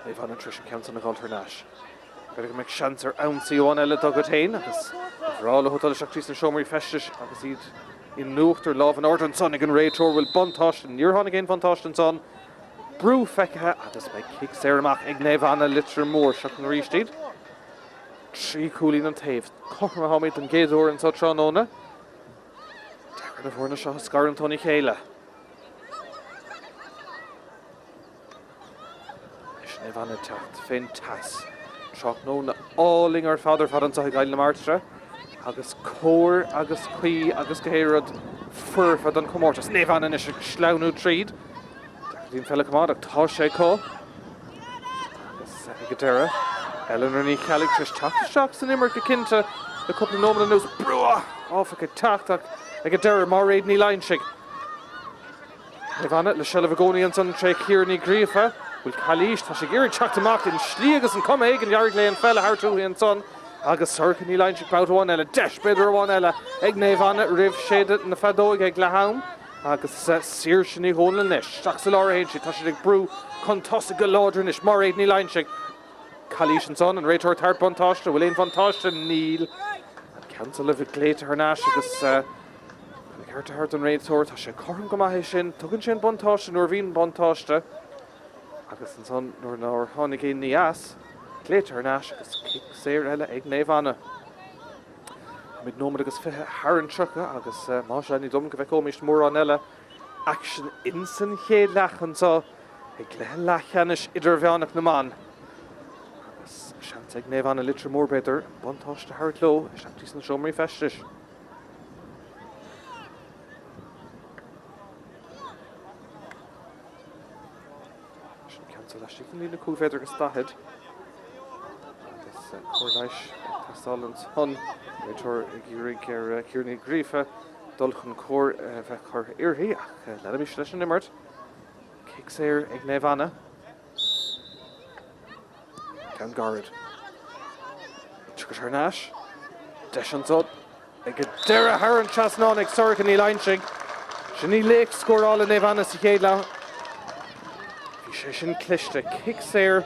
Naomh Conaill tris an ceann san na Gaeltachta. Beidh go mbeadh seans ar ansaí óin eile dogad hain agus bhrála hotála seach tríos na seomraí festis agus iad in nuachtar lábh an ordan son ag an réiteoir bhfuil buntáiste níor tháinig aon buntáiste an son. Brú feicithe agus beidh cic séarmach ag Naomh Conaill Leitir Móir seach an ríistíad. Trí cúlín an taobh. Cochar a háid an géadúir an sa tróna. Deagar na bhórna seo scar an Tony chéile. Is Naomh Conaill teacht féin tas. Trach nó na áling ar fad an sa Gael na Martra. Agus cóir agus chuí agus gohéad furfad an Comórtas. Naomh Conaill is sleanú tríd. Deagar dín fella cumádach tá sé có. Agus ag deire. Eleanor Míchéal tris teach san immer go cinnte le cúpla nómana nús brua áfa go teachtach ag deire mar réad ní lainsigh. Naomh Conaill le seileadh gcónaí an san tre cíarní gríofa bhfuil chalís tá sé géirí teacht amach in slí agus an cuma ag an dearg le an fella hartúí an son agus thurca ní lainsigh báilteáin eile deis beidir amháin eile ag Naomh Conaill rih séad na fadóig ag lehaim agus sír sin í hóna leis. Teach sa láir héin si tá sé ag brú chun tosa go láidrin is mar réad ní lainsigh. Chalís an son an réiteoir tart buntáiste bhfuil éon buntáiste níl an cancel le bheith Leitir agus ceartart an réiteoir tá sé chum go maithe sin tugann sin buntáiste nuair bhíon buntáiste agus an son nuair ná tháinig éon níos Leitir agus cic séir eile ag Naomh Conaill. Mid nómad agus fithe Tháirn trucha agus má sé ní dom go bheith comist mór an eile action in san chéad lechan sa ag Cluiche Leathcheannais Idirmheánach Naomh Seans ag Naomh Conaill Leitir Móir beidir buntáiste thart-ló seach tríos na seomraí festis. Sin cancel leis an lína cúféidir agus stahead. Agus Comórtas Peile an son réiteoir ag iarraigh ar cíarní gríofa dulchan cóir bheith chur iarthaí ach le mis leis an imirt. Cic séir ag Naomh Conaill. Can Garrod. Tráchtaire. Deis an sod. Ag deire Tháirn trasnán ag sorcha ní lainsigh. Sin ní léic scórála Naomh Conaill sa chéad le. Bhí sé sin cliste. Cic séir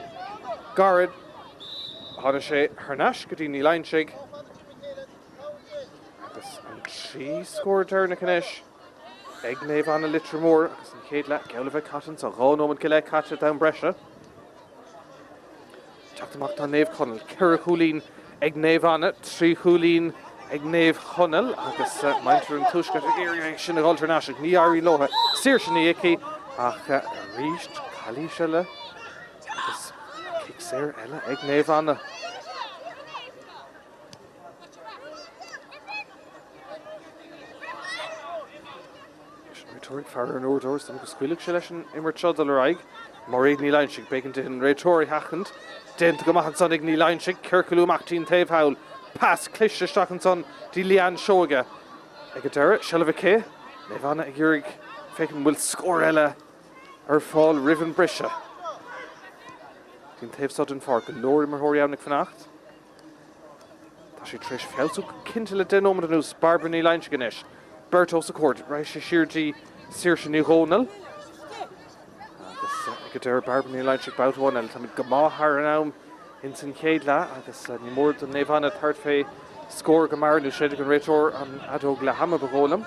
Garrod. Tháinig sé Tháirneas go dtí ní lainsigh. Agus an trí scóir dearnach inis ag Naomh Conaill Leitir Móir agus an chéad le geall bheith catan sa gháinómad go le caite dam breise. Teachtamach tá Naomh Conaill, ceithre chúlín ag Naomh Conaill, trí chúlín ag Naomh Conaill agus maintar an túisce éirí sin na Gaeltachta ní airí lotha sír sin ní ici ach ríist chalís eile agus cic séir eile ag Naomh Conaill. Réiteoir fear an úrdóir san go scuileadh sé leis an imirt seo dul ar aig mar réad ní lainsigh beagán de an réiteoirí hachant. Déanta go maithe son ag ní lainsigh ceircealú amachtaí an taobh hail pas cliste isteach an son Drisleáin seoga. Ag deire seileadh cé Naomh Conaill ag iarraigh fécinn bhfuil scór eile ar fáil rivan brise. Dín taobh sod an fár go leorí mar thóirí fannacht. Tá sé tris fealsú cinnte le denómad an ús barbar ní lainsigh inis. Bertó sa córt, raibh sé siirtí sír sin ní Conaill. Ag deir barbar ní lainsigh báilteáin eile tá go maith ar an am in san chéad le agus ní mór don Naomh Conaill thart fé scór go marú séidir an réiteoir an adóg le hama bagólam.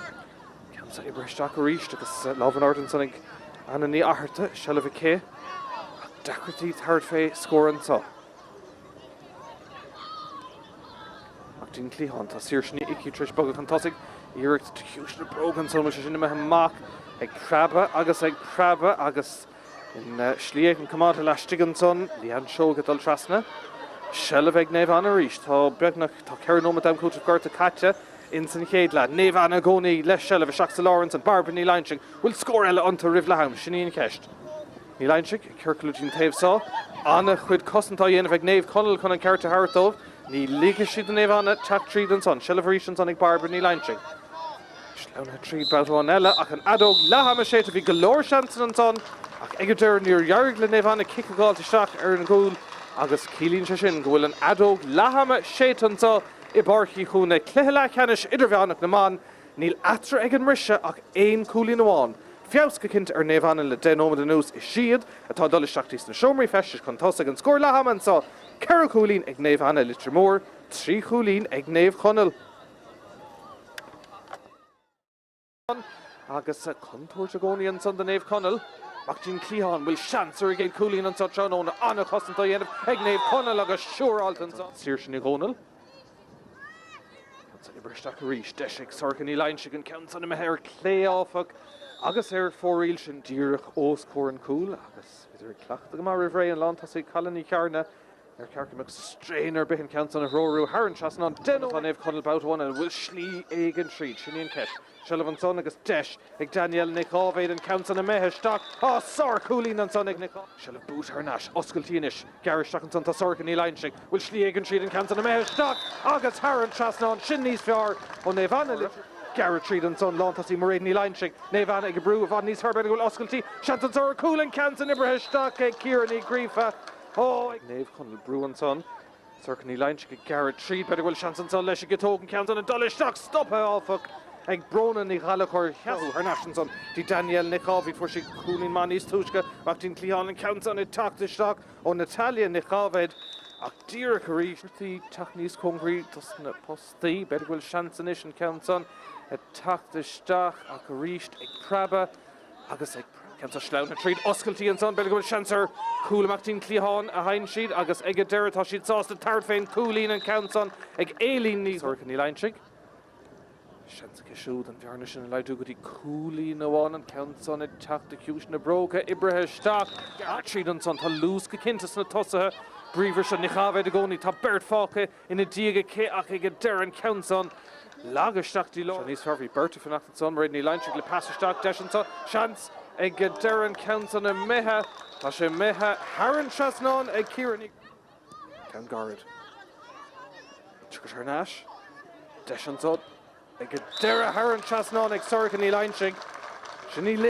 Ceann sa ibristeach go ríist agus lábhan ordan sannig Anna ní airta, Shellah Cé. Dacratí third fé scoran so. Actin Cleon, tá Sirshni Iki Trish Bugger Fantastic. Eric to Houston Brogan, so much in the Mark. Eg Crabba, Agus in Schlieg and Comórtas Peile, Leanne Shogat Ultrasna. Shellah Naomh Conaill, tá Begnach, tá Karen Madame Coach of Gaeltachta. In Míchéal, Naomh Conaill, Les Shellah, Shaxa Lawrence and Barbara Drisleáin will score Ella onto Drisleáin, Shineen Kesht. Drisleáin, Kirkluchin Tave saw, Anna Quid Cosentay in Naomh Conaill, Conan Carta Hartov, Ní Ligishi the Naomh Conaill, and son, Shellah Varishans on Barbara Drisleáin. Shlauna Tree Battle Ella, I can add Laham Shay to be galore Shanson and son, Egader near Yargla Naomh Conaill, kick a goal to shock, Erin Gould, Agus Keeling Shishin, Will and Adog Laham Shaitan saw. Ibarchi Chuana Cluiche Leathcheannais Idirmheánach Naomh Níl atra ag an risha ach ein cúlí Naomh. Fiawsca cint Naomh Conaill le den ómad anús is siad atá dul isteachtaí na siomraí feistis chun tosag an scór lehaman sa ceithre cúlín ag Naomh Conaill Leitir Móir, 3 cúlín ag Naomh Conaill. Agus contour agóní an son the Naomh Conaill. Machin Cleon will chance ag cúlín an sa Chuana Anna Cosentay ag Naomh Conaill agus siúr altan sa Saoirse Conaill. Ibristach Rish, Deshik, Sorkany Line, Chicken Counts on a hair, clay off, Agus hair 4 reels and Dirich, Os, Corn Cool, Agus, either Clach, the Gamar River and Lantassi, Colony Carna, their Carcamax strainer, Behan Counts on a Roru, Haran Chasson on Den on Naomh Conaill about one, and Will Schlee, Egan Treat, Shinian Kesh, Shellah Son, Agus Desh, Eg Daniel Nichov, and Counts on a Mehesh Stock, Oh, Sor Coolin and Son, Eg Nichov, Shellah Boot Hernash, Oscultinish, Garish Stock and Son, Sorkany Line, Will Schlee, Egan Treat, and Counts on a Mehesh Stock, Agus Haran Chasson on Shinnies Fjord, on Naomh Conaill. Garrett Treat and Son, Lantassi, Moradney Line, Naomh Conaill, Eg Brew, Von Nies Herbert, Osculti, Shanton Sor Coolin, Counts on Ibrahesh Stock, Eg Kieran, Griefa. Oh, Naomh Conaill, Brew and Son, Sorkany Line, Garrett Treat, better will Shanton Son, Lesh get token count on a Dullish Stock, stop all fuck. Eg Brona Nichalakor, her national son, Di Daniel Nichovi for she cooling manis Tushka, Mactin Cleon and counts on it, talk the stock, on Natalia Nichoved, Akdir Karish, the Tachnis Concrete, Tusna Posti, better will Shansonish and counts on, a talk the stock, Akarish, Eg Krabba, Agus Eg Counts a Schlauna Treat, Osculty and Son, Belgium Shancer, Cool Mactin Cleon, a Hein Sheet, Agus Eg Derritoshid sauce, the Tartfane, Coolin and counts on, Eg Aileen Nies, or can you line chick? Shansa Kishud and Varnish and Laidugati Cooley Nawan and Counts on it, Tak the Kushna Broka, Ibrahesh Stock, Archie and Son, Taluska Kintus Natosa, Breevers and Nichave de Goni, Tabert Falke, in a Diga Keake, Darren Counts on Lagerstock de Law, Shanice Harvey, Berta Fanat and Son, Redney Line, Chickle Passastock, Dash and Son, Chance, Eg Darren Counts on a Meha, Tasha Meha, Haran Chasnon, Eg Kieran, Count Garrett, Chickle Nash, Dash and Son. Eg Dara Haran Chasnon, Eg Sorkany Line, Shani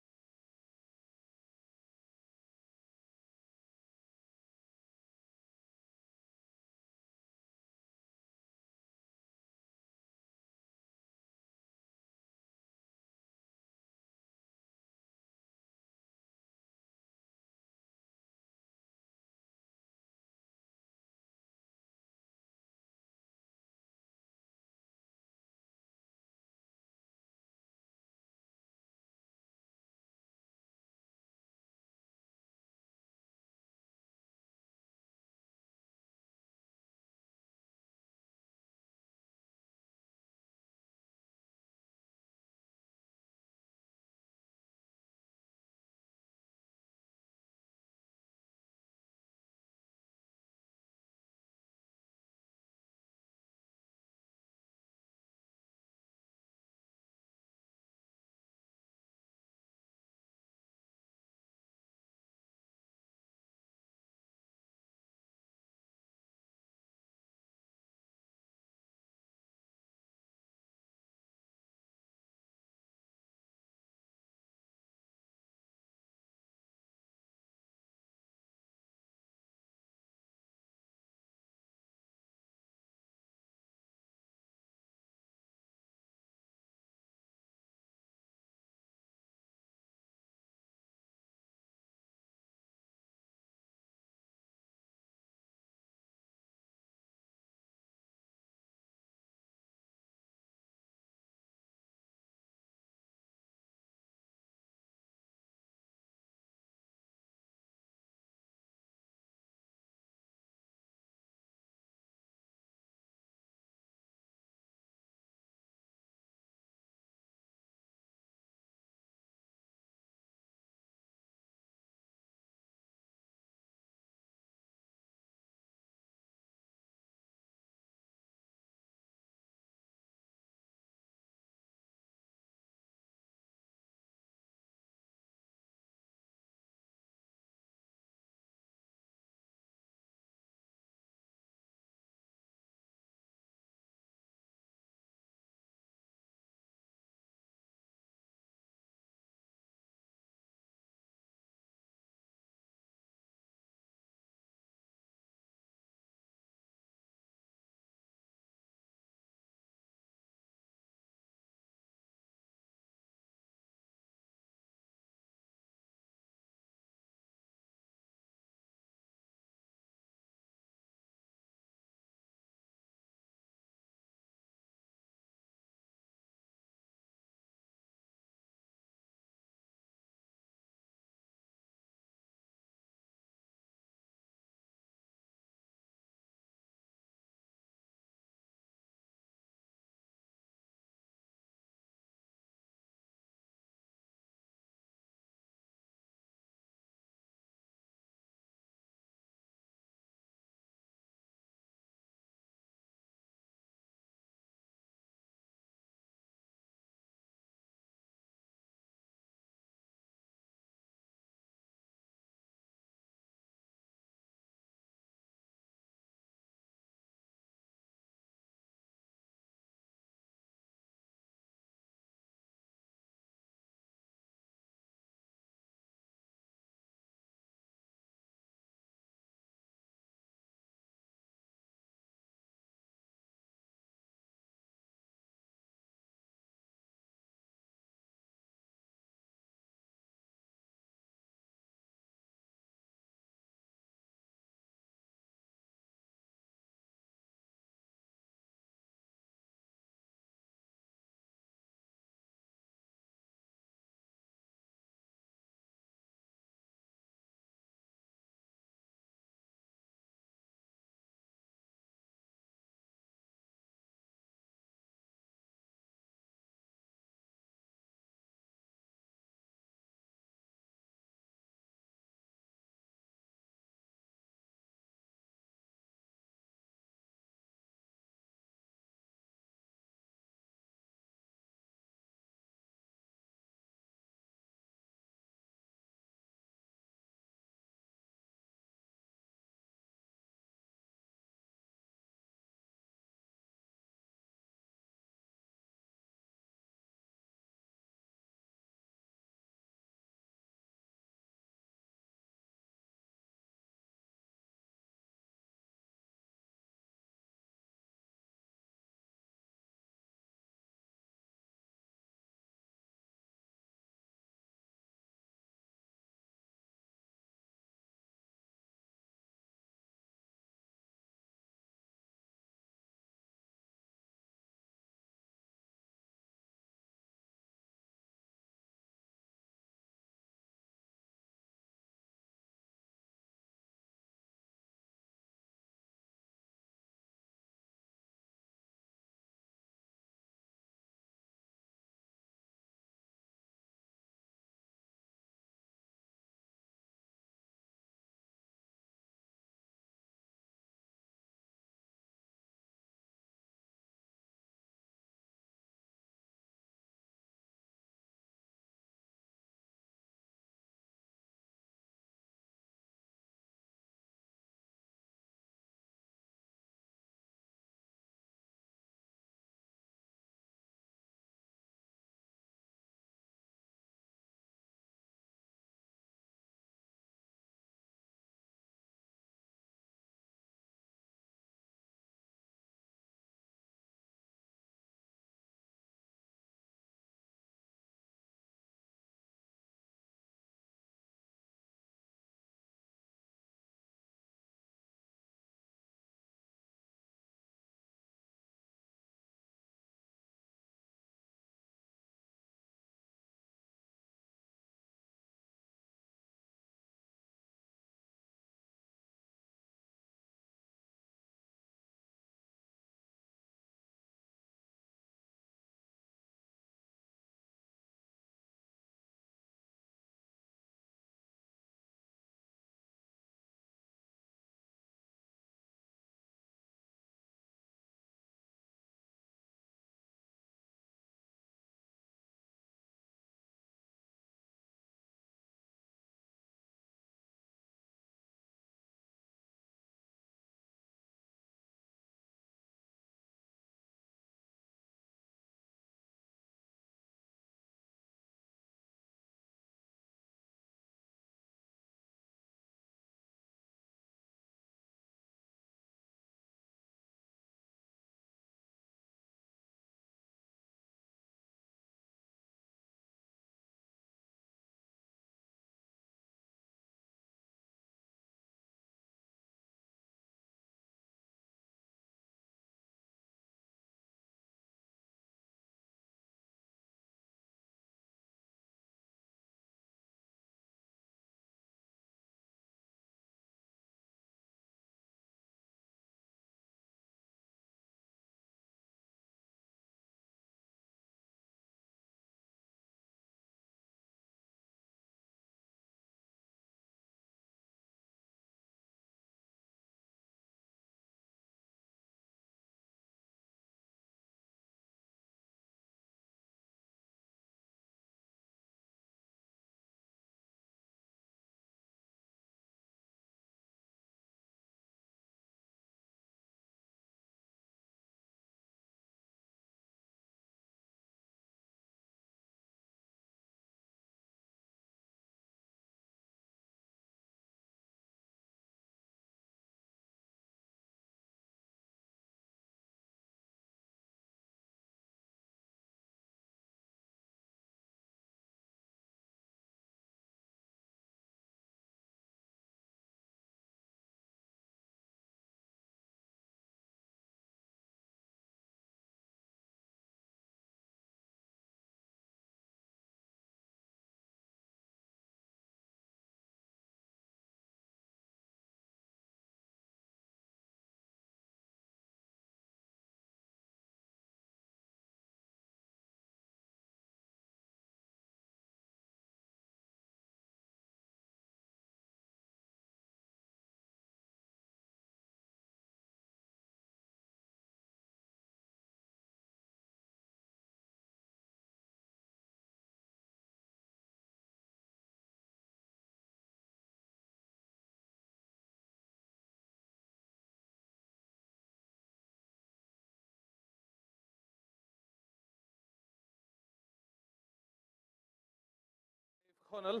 Conaill,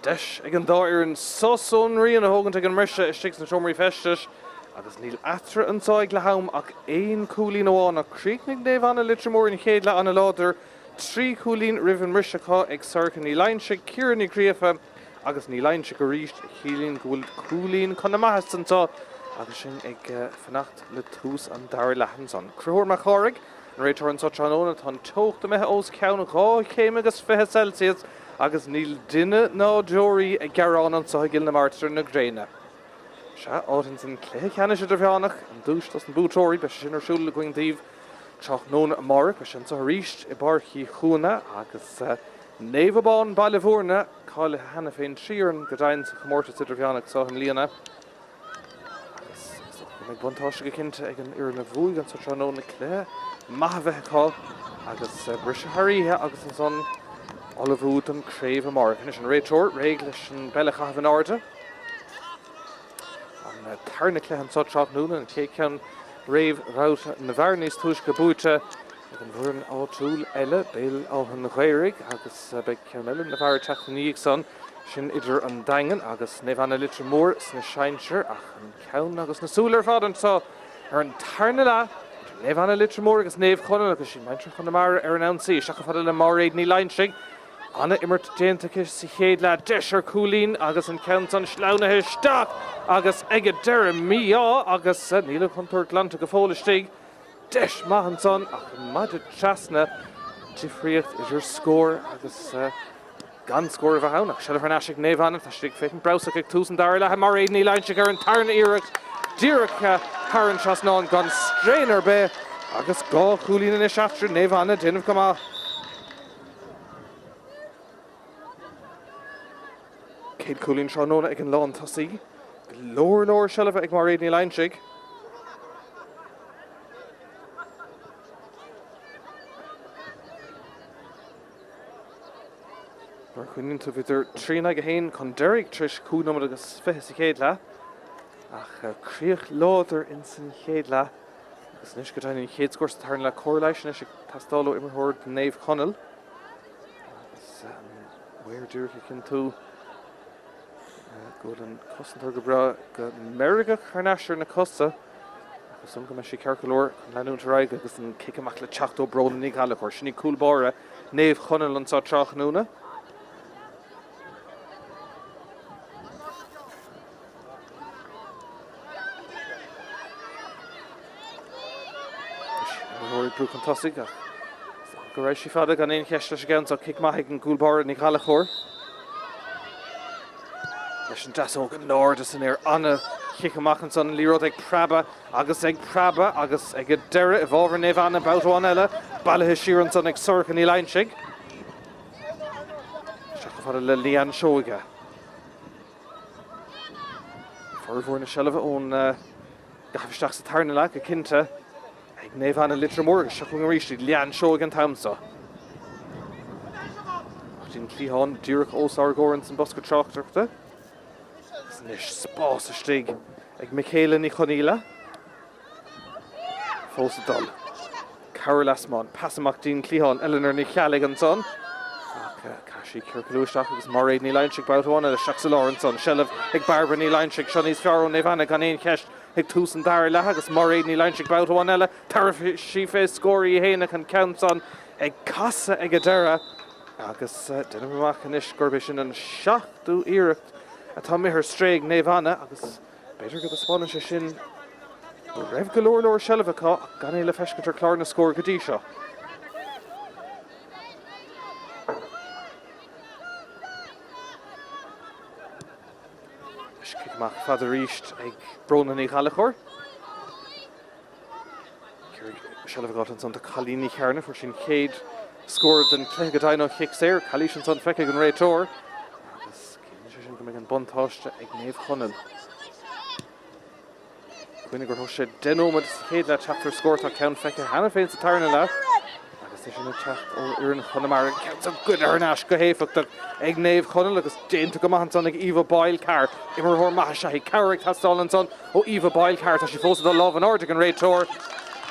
deis ag an dáir an sosón rion a hógant ag an mrishe is six na siomraí festis, agus níl atra an sáig le haum ach éon cúlín amháin ach críicnig Naomh Conaill Leitir Móir in chéad le anna láidir, trí cúlín rih an mrishe cá ag Sathairn ní lainse, Ciaran ní críofa, agus ní lainse go ríist chilín gúil cúlín chun na maithas antá, agus sin ag fannacht le tús an dair lehan son. Cruthóir mar chóraig, an réitear an Sathairn tá tóchta methe os ceann gá céim agus 20 Celsius, agus níl duine ná deoraí ag gearán an Cill na Martra na Gréine. Se áitin san Cluiche Leathcheannais Idirmheánach an dúis tas an bútóirí be sin ar siúla going díomh Tráchtaire mBan be sin sa ríist I Páirc Chuana agus mBan bailmhórna cáil hena féin tríorn go dainn sa Comórtas Idirmheánach Sathairn líana. Agus ag buntáiste go cinnte ag an iar na bhuaig an Sathairn na Cluiche maithbheithe cá agus brise thairíthe agus an son all bhúd an craobh mBan. Is an réiteoir réig leis an beilechah an áirde. An tarna Cluiche an Sathairn an cé ceann réamh ráute na bharníos túis go búte ag an bhuireann áitiúil eile Peil á an ghaoirigh agus be ceann eile na bhar teachtaíoch son sin idir an daingan agus Naomh Conaill Leitir Móir sna seinseir ach an ceann agus na súlar fad an tá ar an tarna lá Naomh Conaill Leitir Móir agus Naomh Conaill agus sin maintre chun na mar ar an ansaí seach a fada le máréid ní lainsigh. Anna immert déantacha sa chéad le deis ar cúlín agus an ceann an sleánathe isteach agus ag deire míá agus níl chuntóir glanta go fólaistigh deis maithan son ach maidir trasna difriocht idir scór agus gan scór a bheit ach seidir neisig Naomh Conaill tá stig féin browsach ag túsan dair le mar éad ní lainsigh ar an tarna iirecht díreacha Taran trasnáin gan strainer be agus gá cúlín in is after Naomh Conaill déanamh go maith. Céad cúlín seánóna ag an lán tosaí, leor seileamh ag mar réad ní lainsigh. Mar chuinínta bhíidir trína go héin chun deireadh tris cúnamad agus 20 chéad le, ach críoch láidir in san chéad le, agus níos go dainn chéad scór sa tarna le cóir is ag tastáilú imirthóir Naomh Conaill. Agus mhair dúircha cinn tú go an cosantar go bra go merige chuneisiir na cosa agus go me sé cearcolóir leúnta raig agus an ciceach le teachtó brona ní galachir sinní cúlbáire Naomh Conaill an Tráchtaire. Mhair brú an tosaigh ach go raibh sí fada gan éon cheist leis gan ciceach an cúlbáire ní galachir. Leis an deasóg an láirde san ar anna chiicamach an son líród ag praba agus ag deire I bhábhar Naomh Conaill boutáin eile bailithe siar an son ag Sathairn ní lainsigh. Seach go fada le líon seoige. Formhór na seileamh ón gabhaisteach sa tarna le go cinnte ag Naomh Conaill Leitir Móir agus seach go ríiste líon seoige an tamsa. Dín clíán díreach ósár górann san bosca Tráchtaire. Nis spás a stig ag Míchéal ní Conaill. Fósa dul. Carol Asman, passamach dín clíán Eleanor ní Chealaigh an son. Caisí Circlúisteach agus mar réad ní lainsigh boutáin eile seach sa lár an son. Seileamh ag Barbara ní lainsigh se níos fearr Naomh Conaill gan éon ceist ag túsan dair le agus mar réad ní lainsigh boutáin eile tarf sí fé scóirí héanach an ceann son ag casa ag deire agus duine amach inis gurbh sin an 7 iirecht atá mithir stréig Naomh Conaill agus beidir go spána sé sin raibh go leor seileamh cá ach gan é le feiscetar clár na scór go dtí seo. Is ciceach fada ríist ag brona ní galachir. Seileamh gáit an son de chalíní chearna for sin céad scór den Cluiche go dainn ó chic séir, chalís an son feiceigh an réiteoir. Go an buntáiste ag Naomh Conaill. Cuine gur sé denómad chéad le teachtar scóirtá ceann feice hena féin sa tarna le agus is sinna teacht ó iarn Chonamara ceann sa good arnáis go héifeachtar ag Naomh Conaill agus déanta go maithan son ag Eva Bail Carr imirthóir maithe sé Carrick tastáil an son ó Eva Bail Carr tá sí fósa do lámh an áirde an réiteoir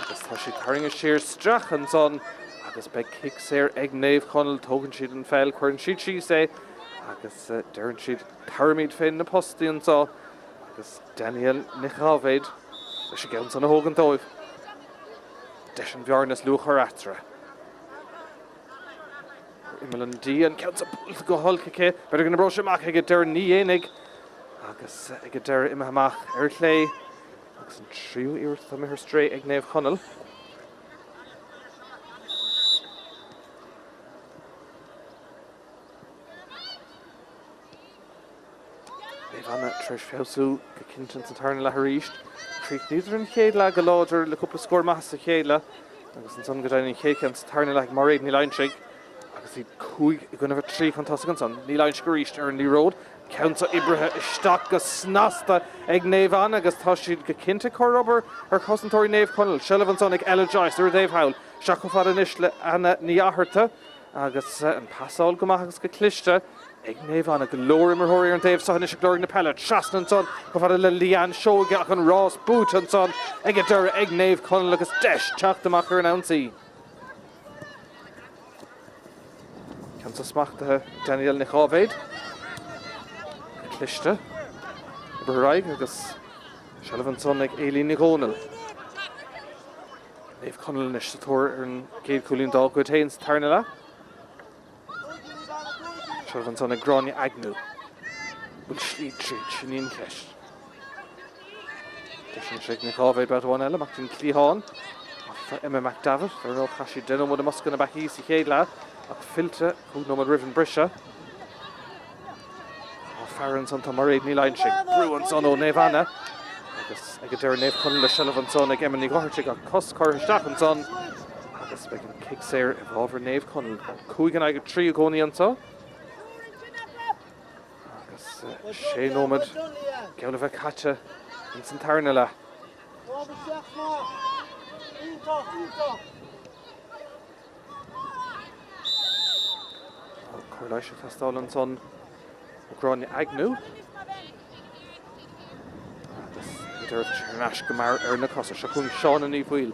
agus tá sí tarringa siar strach an son agus be kick séir ag Naomh Conaill tógann siad an feil chuirann siad sí sé agus Darren siad Taramid féin na postiíon sá agus Daniel Nichávéid leis gan san na hógan dóibh. Deis an bhearnas luachar atra. Imimelan díon ceansa bult go holca cé, beidir gan na bros amach ag Darren ní énig agus ag Darren imime amach lé agus an tríú iirt tá mithir stré ag Naomh Conaill. Anna treis fiosú go cinnte san tarna le haríist. Tríd níidir an chéad go láidir le cúpla scór maithas a chéile agus an son go dainn chéad san tarna le mar réad ní lainsigh agus í cúig i gona bheith trí chun tosa an son. Ní lainsigh go ríist ar an ní ród. Ceansa ibrithe isteach go snasta ag Naomh agus tá siad go cinnte chorabair ar chosantóirí Naomh Conaill. Seileh an son ag Ella Joyce ar Dave Howell. Seach go fad inis le Anna ní aharta agus an pasáil go maith agus go cliste. Ag Naomh go leor immerthóirí an Dave Sathairn is glóir na Peile. Trasna an son go fada le Leanne Seoige ach an Ross Boot an son ag dura ag Naomh Conaill agus deis teachtamach ar an ansaí. Ceansa smachtathe Daniel Nichávéid. Cliste. Bhraig agus Seileh an son ag Éilín Ní Conaill. Naomh Conaill is tóir ar an céad cúlín dá go taon sa tarna le. Seileh an son ag Gráinne Agnew. Bhfuil slíd tríd sin ceis. Deis an seig Nichávéid bet bháin eile, mach tin Clíháin. Emma McDavid, ar nó chaisi den ómod a moscan na bachí sa chéad le, ach filte chuig nómad Riven Brisha. Fear an son tá mar réad ní lainsigh. Brú an son ó Naomh Anna. Agus ag deir Naomh Conaill le Seileh an son ag Emma ní Gáirteach ach cos choirteach an son. Agus beag an kick séir i bhábhar Naomh Conaill. Cúig an aige trí gcónaí an so. Sé nómad geall bheith caite in san tarna le. Chuirleise tastáil an son ó Gráinne Agnew. Idir Tráchtaire go mar ar na cosa se chun Seán ní bhfuil.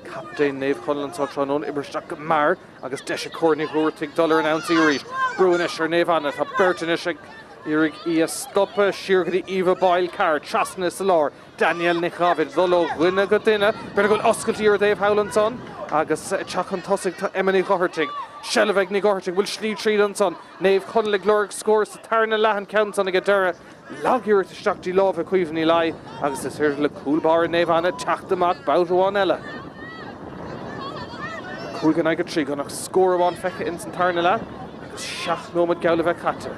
Captain Naomh Conaill an son tránón ibristeach go mar agus deis a córnaí thuairtigh dul ar an ansaí arís. Brúinis ar Naomh Anna tá beirtanis ag Irig í stoppa siúrgadí Eva Peil car trasna sa lár. Daniel Nichávéid dduló ghuine go duine. Beidir go oscailtí ar Dave Howell an son agus teach an tosig tá Emma ní Gáirteach. Seileh ag ní Gáirteach bhfuil slí tríd an son. Naomh Conaill ag glóir scóir sa tarna lehan ceann son ag dura. Lágiúir isteachtaí lámh a cuimhní lai agus is hirir le cúlbar Naomh Anna teachtamach báúháin eile. Cúig an aige trí gannach scór amháin feice in san tarna le agus seach nómad geall bheith caite.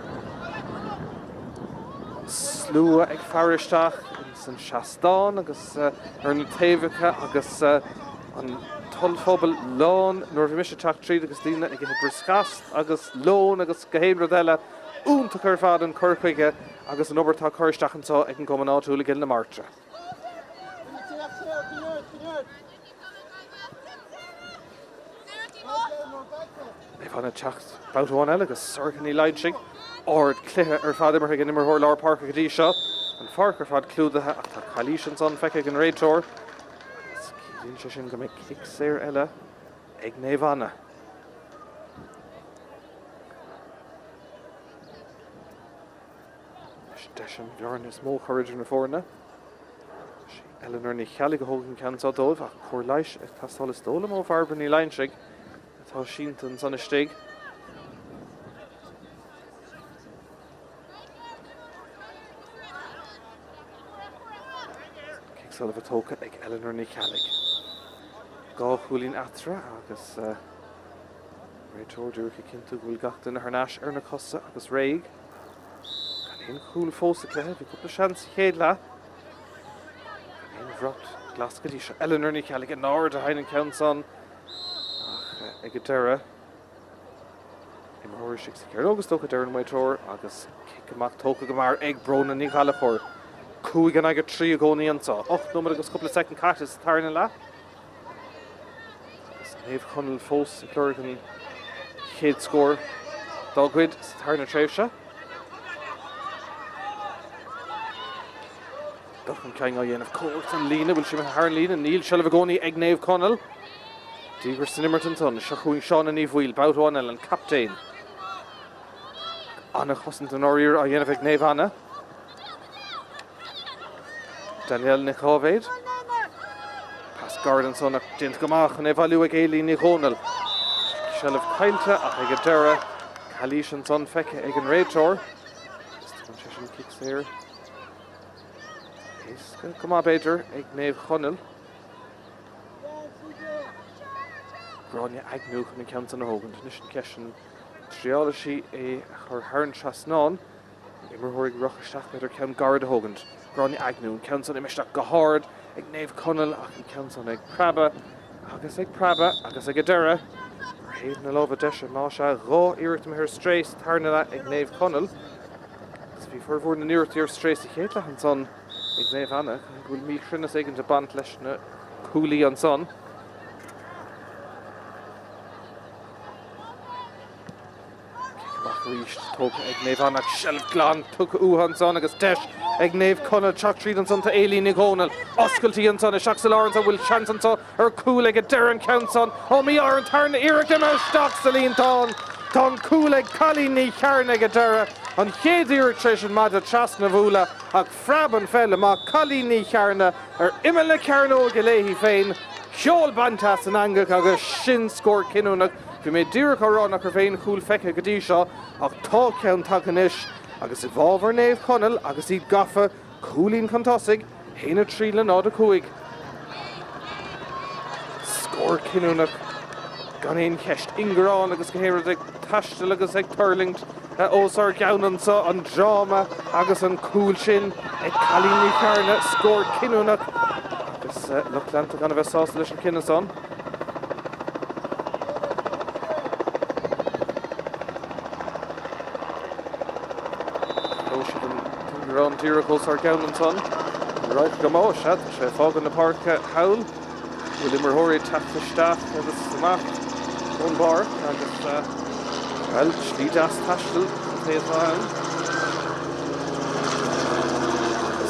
Slua ag faristeach in san Seastáin agus ar na taobhacha agus an tolphobal lán nuair bhí mise teach tríd agus daoine ag briscast agus lón agus go héadrad eile úntaach ar fad an curchuige agus an obair tá choiristeach ansá ag an Comórtas Peile na Martra. Naomh Anna teacht báúháin eile agus sorchaní lainsigh. Ord cluiche ar fad imar ag an imar lár Páirc go dtí seo. An Páirc ar fad clúdathe ach tá cailíse an son feice ag an réadtóir. Cílíonn sé sin go mbeidh kick séir eile ag Naomh Anna. Deis an bhearn is mó choiridir na fórna. Eleanor ní cheala go hógann ceann dóibh ach chuirleis ag tastáil is dóla mó bharban ní lainsigh atá sínta an son istigh. Kicksal of a tóca ag Eleanor ní chealaigh. Gá chúlín atra agus réiteoir dúircha cinnte bhfuil gach na harnáis ar na cosa agus réig. Gan chúl fósa léthe bhí cúpla seans chéad le. Bhrocht glas go dtí seo Eleanor ní chealaigh an áir a hainn ceann son ach ag dura. Imóir sig sa céir agus tócha deir an maitóir agus cic amach tóca go mar ag brona ní chaala chóir. Cúig an aige trí a gcónaí ansá. 8 nómad agus cúpla second caite sa tarna le. Agus Naomh Conaill fós a clúir an chéad scór doghuid sa tarna tréimhse. Dach an ceang á dhéanamh cóirt an lína bhfuil si thar an lína níl seileh gcónaí ag Naomh Conaill. Dígur san immert an son se chuing Seán a ní bhfuil báúháin eile an captain. Anna chosint an orir a dhéanamh ag Naomh Anna. Daniel Nichovéid. Pas Gardan son ach dint gomach an evalú ag Eileen Conaill. Shelf Cailte ach ag a dera. Calís an son feice ag an réitor. Just kicks there. Come on, Beidir, ag Naomh Conaill. Gráinne Agnew chun an ceann an hógan. Nis an ceisian tríála sí é chur Sathairn trasnán. Immerthórig rochaisteach beidir ceann Garda hógan. Gráinne Agnew an ceann an imisteach go hard ag Naomh Conaill ach an ceann ag Praba. Agus ag Praba agus ag a dera. Héad na lábha deise má se rá iirecht am hir stréis tarna ag Naomh Conaill. Bhí forhór na níirecht ar stréis i chéadla an son ag Naomh Anna. Bhfuil mí chrunas ag an de bant leis na cúlaí an son. Ríist tóg ag Naomh Anna shelf glán tuk uhan son agus deis ag Naomh Conaill teach tríd an son ta Eileen Conaill. Oscailtí an son a seach sa Lawrence a bhfuil chance an son ar cúil ag a deran count son. Ó mí ar an tarna iirecht am ar stach sa líon tán. Tán cúil ag Calíní chearn ag a dera. An chéad iirecht treis an mad a tras na bhúla ag freab an fell má Calíní chearna ar imime le cearn ó go léhí féin. Ceol bantas an angach agus sin scór cinúnach. Bhí mé dúrach arán ach ar féin chúil feice go dtí seo ach tá ceann tacanis agus i bhábhar Naomh Conaill agus iad gafa cúlín chuntasig héana trí le nád a cúig. Scór cinúnach gan éon cheist ingrán agus go héad ag taistil agus ag turlingt ósar geannan sa an drama agus an cúil sin ag Calíní chearna scór cinúnach agus luchlanta gan a bheith sásta leis an cinna son. Ron Tyracles ar Gaeltachta son. Right go má sé sé fágan na Páirc hawl. Bhfuil immerthóirí teachta staff agus amach ón bar agus well slí deas taistil féadháin.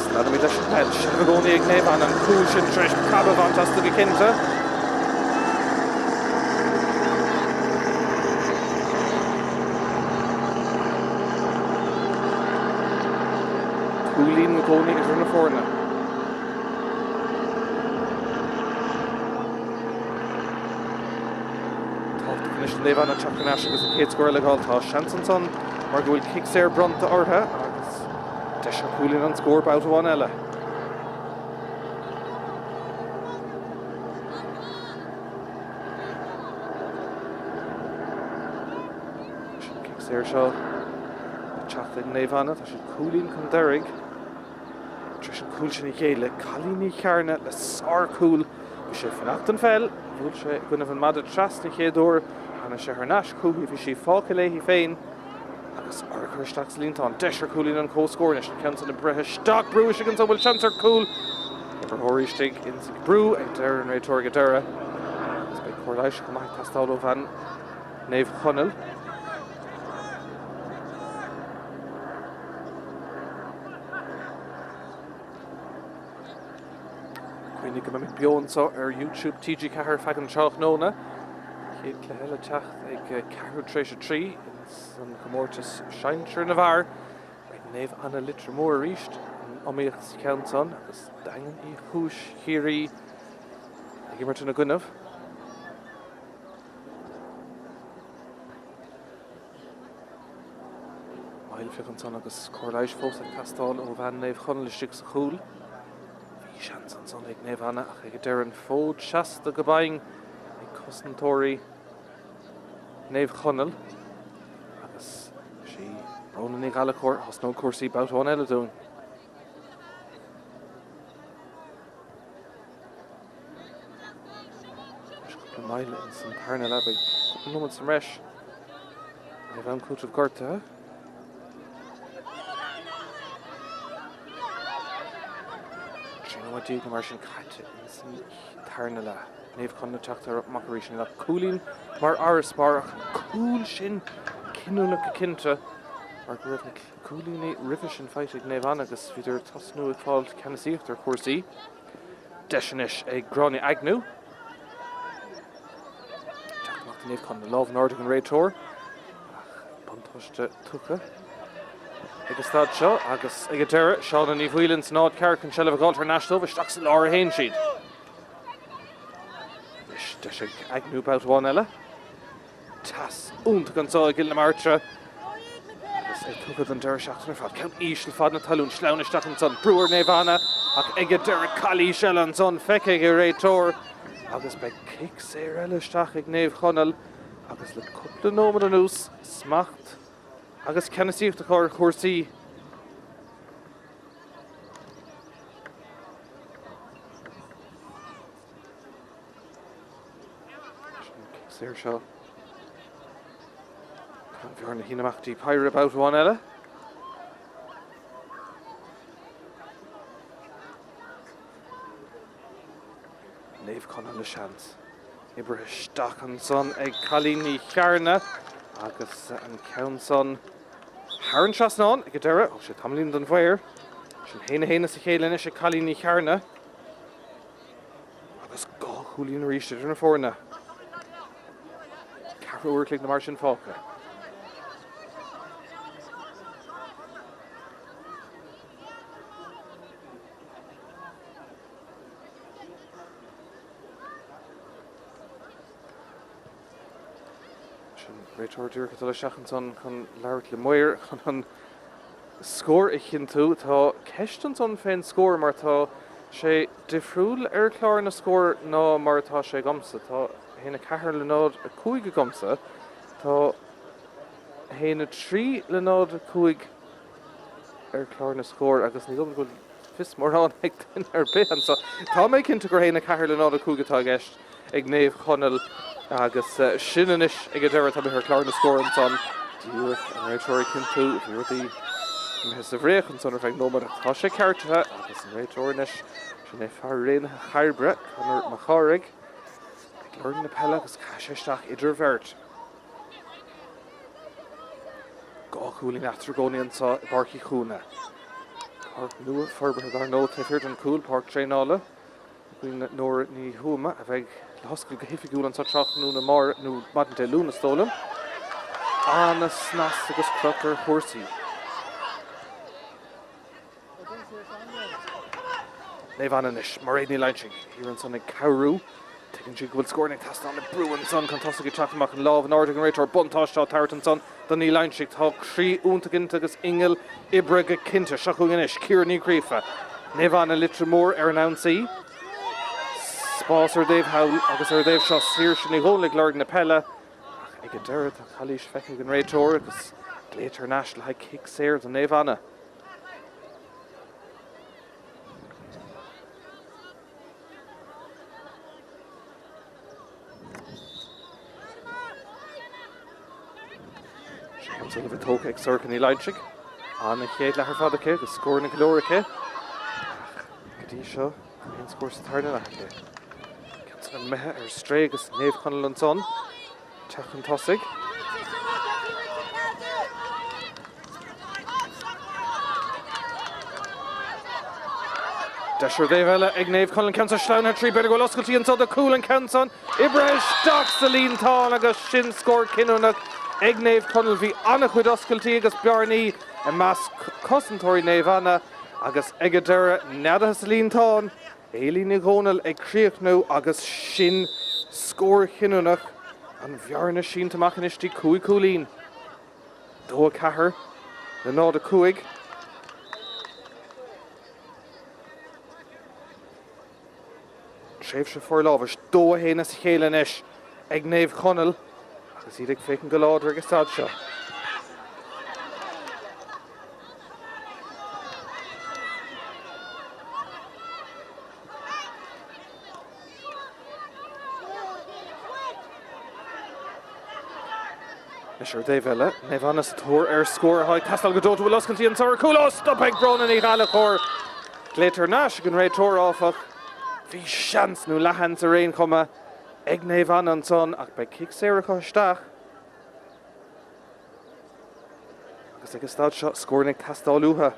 Snad mí leis an Peil sin a gcónaí ag Naomh Anna an cúil sin treis Praba fantasta bhí cinnte. Cúlín na gcónaí is runa fórna. Tácht finis Naomh Anna teachtainais agus a chéad scóir le gáiltá seans an son mar go bhfuil kick séir bronta ortha agus deis an cúlín an scór bát bháin eile. Kick séir seo teachta ag Naomh Anna tá sé cúlín chun deirg. Tris an cúil sin i chéile Calíní chearna le sár cúil bhí sé fannacht an fell bhfuil sé gunamh an mad a tras na chéadúir ana sé ar neis cúil bhí sí fáca léhí féin agus ar chuisteach sa líontán deis ar cúlín an cóscóirne sin ceann san na brethe staach brú sin an bhfuil chance ar cúil immerthóirístig in sa brú ag deir an réitor go deire agus beidh Comórtas go maith tastáil ó bhean Naomh Conaill. Cuoinnig go mbeadh beon so ar YouTube TG Cahar fegan teach nóna. Chéad Cluiche Leathcheannais ag Cahar tréis a trí san Comórtas Peile na bhar. Ag Naomh Anna Leitir Móir ríist an omíocht sa ceann son agus daingan í chúis chiaí ag imirte na Guinmh. Mail fiochan son agus Comórtas fós ag tastáil ó bhean Naomh Conaill istigh sa chúil. Seans an son ag Naomh Anna ach ag deir an fód seasta go baing ag cosantóirí Naomh Conaill agus sí bróna ní galacóir has nó cuasaí bátáin eile dún. Cúpla maile in san tarna le beidh cúpla nómad san reis. Naomh an cúitimh gorta. Dí go mar sin caite in san tarna le Naomh Conaill teachtar macarí sin le cúlín mar áras cúil sin cinúnach go cinnte mar go raibh na cúlíní rifhe sin feit ag Naomh Anna agus bhíidir tasnú ag fáilt ceannasaíocht ar cuasaí. Deisianis ag Gráinne Agnew. Teachtamach Naomh Conaill lámh an ordaigh an réitor. Buntáiste tucha. agus stad seo agus ag deire seán an níomhhuilann snád cearc an seileh Gaeltachta National bhí staach sa láir hain siad. De sé aghnú báutháin eile. Tas únta gan sá Gill na Martra. Agus é tugad an deire seachtainna fad. Ceann ísle fad na talún sleáinisteach an son breúir Naomh ach ag deire chalí seile an son feice go réitóir. Agus be kick sé eile isteach ag Naomh Conaill agus le cúpla nómad an ús smacht agus cenasíocht a chur chóirsaí. Séir seo. Tá bhearna hínamachtaí Páirc báutháin eile. Naomh Conaill le seans. Ibre isteach an son ag chalíní chearna agus an ceann son Tháirn seasnán ag deire ó sé tamlín don bhair. Sin héna sa chéile sé chalíní chearna. Agus gá chúlín ríiste idir na fórna. Uair clíg na mar sin fáca. Sin réiteoir dúrcha le seachan son chun Leitir Móir chun an scór i chin tú tá ceistan son féin scór mar tá sé difriúil ar chlár na scór ná mar tá sé gamsa. Tá héna 4 le nád a 5 gamsa, tá héna 3 le nád a 5 ar chlár na scór agus ní go fis mórrán ag den ar bihan. So tá méid cinnte gur héna 4 le nád a 5 atá gceist ag Naomh Conaill agus sinanis ag deire tá ar chlár na scór an son dúr an réiteoir cinnte dúirtí mes a bhréach an son ar feith nómad tá sé ceartithe agus an réiteoirnis sin é fear réon chairbre chunar mar cháraigh. Lord na Peil agus caiisteach idirmheánach. Gá chúlín atragóníonn sa Páirc Chuana. Páirc nua forbethe dar nó taifir an cúil Páirc tréála. Bhuiin nóir ní thuama a bheith le hoscail go hifigiúil an sa trachnú na mar nó madanta lúna stólam. Anna snas agus clochar chóirsaí. Naomh inis mar réad ní leintsigh hir an son ag cabhrú. Taking she will score test on the Bruin son contested Chathamach and Love and Arden Rator Buntosh Tartan son the knee line shift hawk 3 Untagintagus Ingel Ibrega Kinta Shakuganish Kieran Creefa Naomh Leitir Móir Announcy Sponsor Dave Howell Officer Dave Shaw Searching Holy Lord na Peile I get there to Kalish Fecking and Rator because Leitir National High Kick Sayers and Naomh So the talk exercin í leintsigh an chéad lethar fada cé go scór na glóirice Gadí seo an scór Sathairn lecha Ceann an methe ar stré agus Naomh Conaill an son teach an tosaigh Deisir Dave eile ag Naomh Conaill ceann sa sleanna trí beidir go loscailtí an son a cúil an ceann son Ibre isteach sa líontán agus sin scór cinúnach ag Naomh Conaill bhí annach chuid oscailtí agus bearnaí a meas cosantóirí Naomh agus ag deire neadathe sa líontán Éilín Conaill ag críochnú agus sin scór cinúnach an bhearna sin tamachchanistí cúig cúlín. Dó a cethair le nád a cúig. Tréimh se forlábhais dó a héana sa chéile inis ag Naomh Conaill agus iad ag fécinn go láidir agus stad seo. Sure Dave eile, Naomh sa tóir ar scór a haid tastal go dóta bhfuil oscailtí an saoir cúil stop ag brona í gála chóir. Leitir Nash an réitóir áfach. Bhí seans nó lehan sa réon chuma ag Naomh an son ach be kick séire isteach. Agus ag stad seo scórnig castáilútha.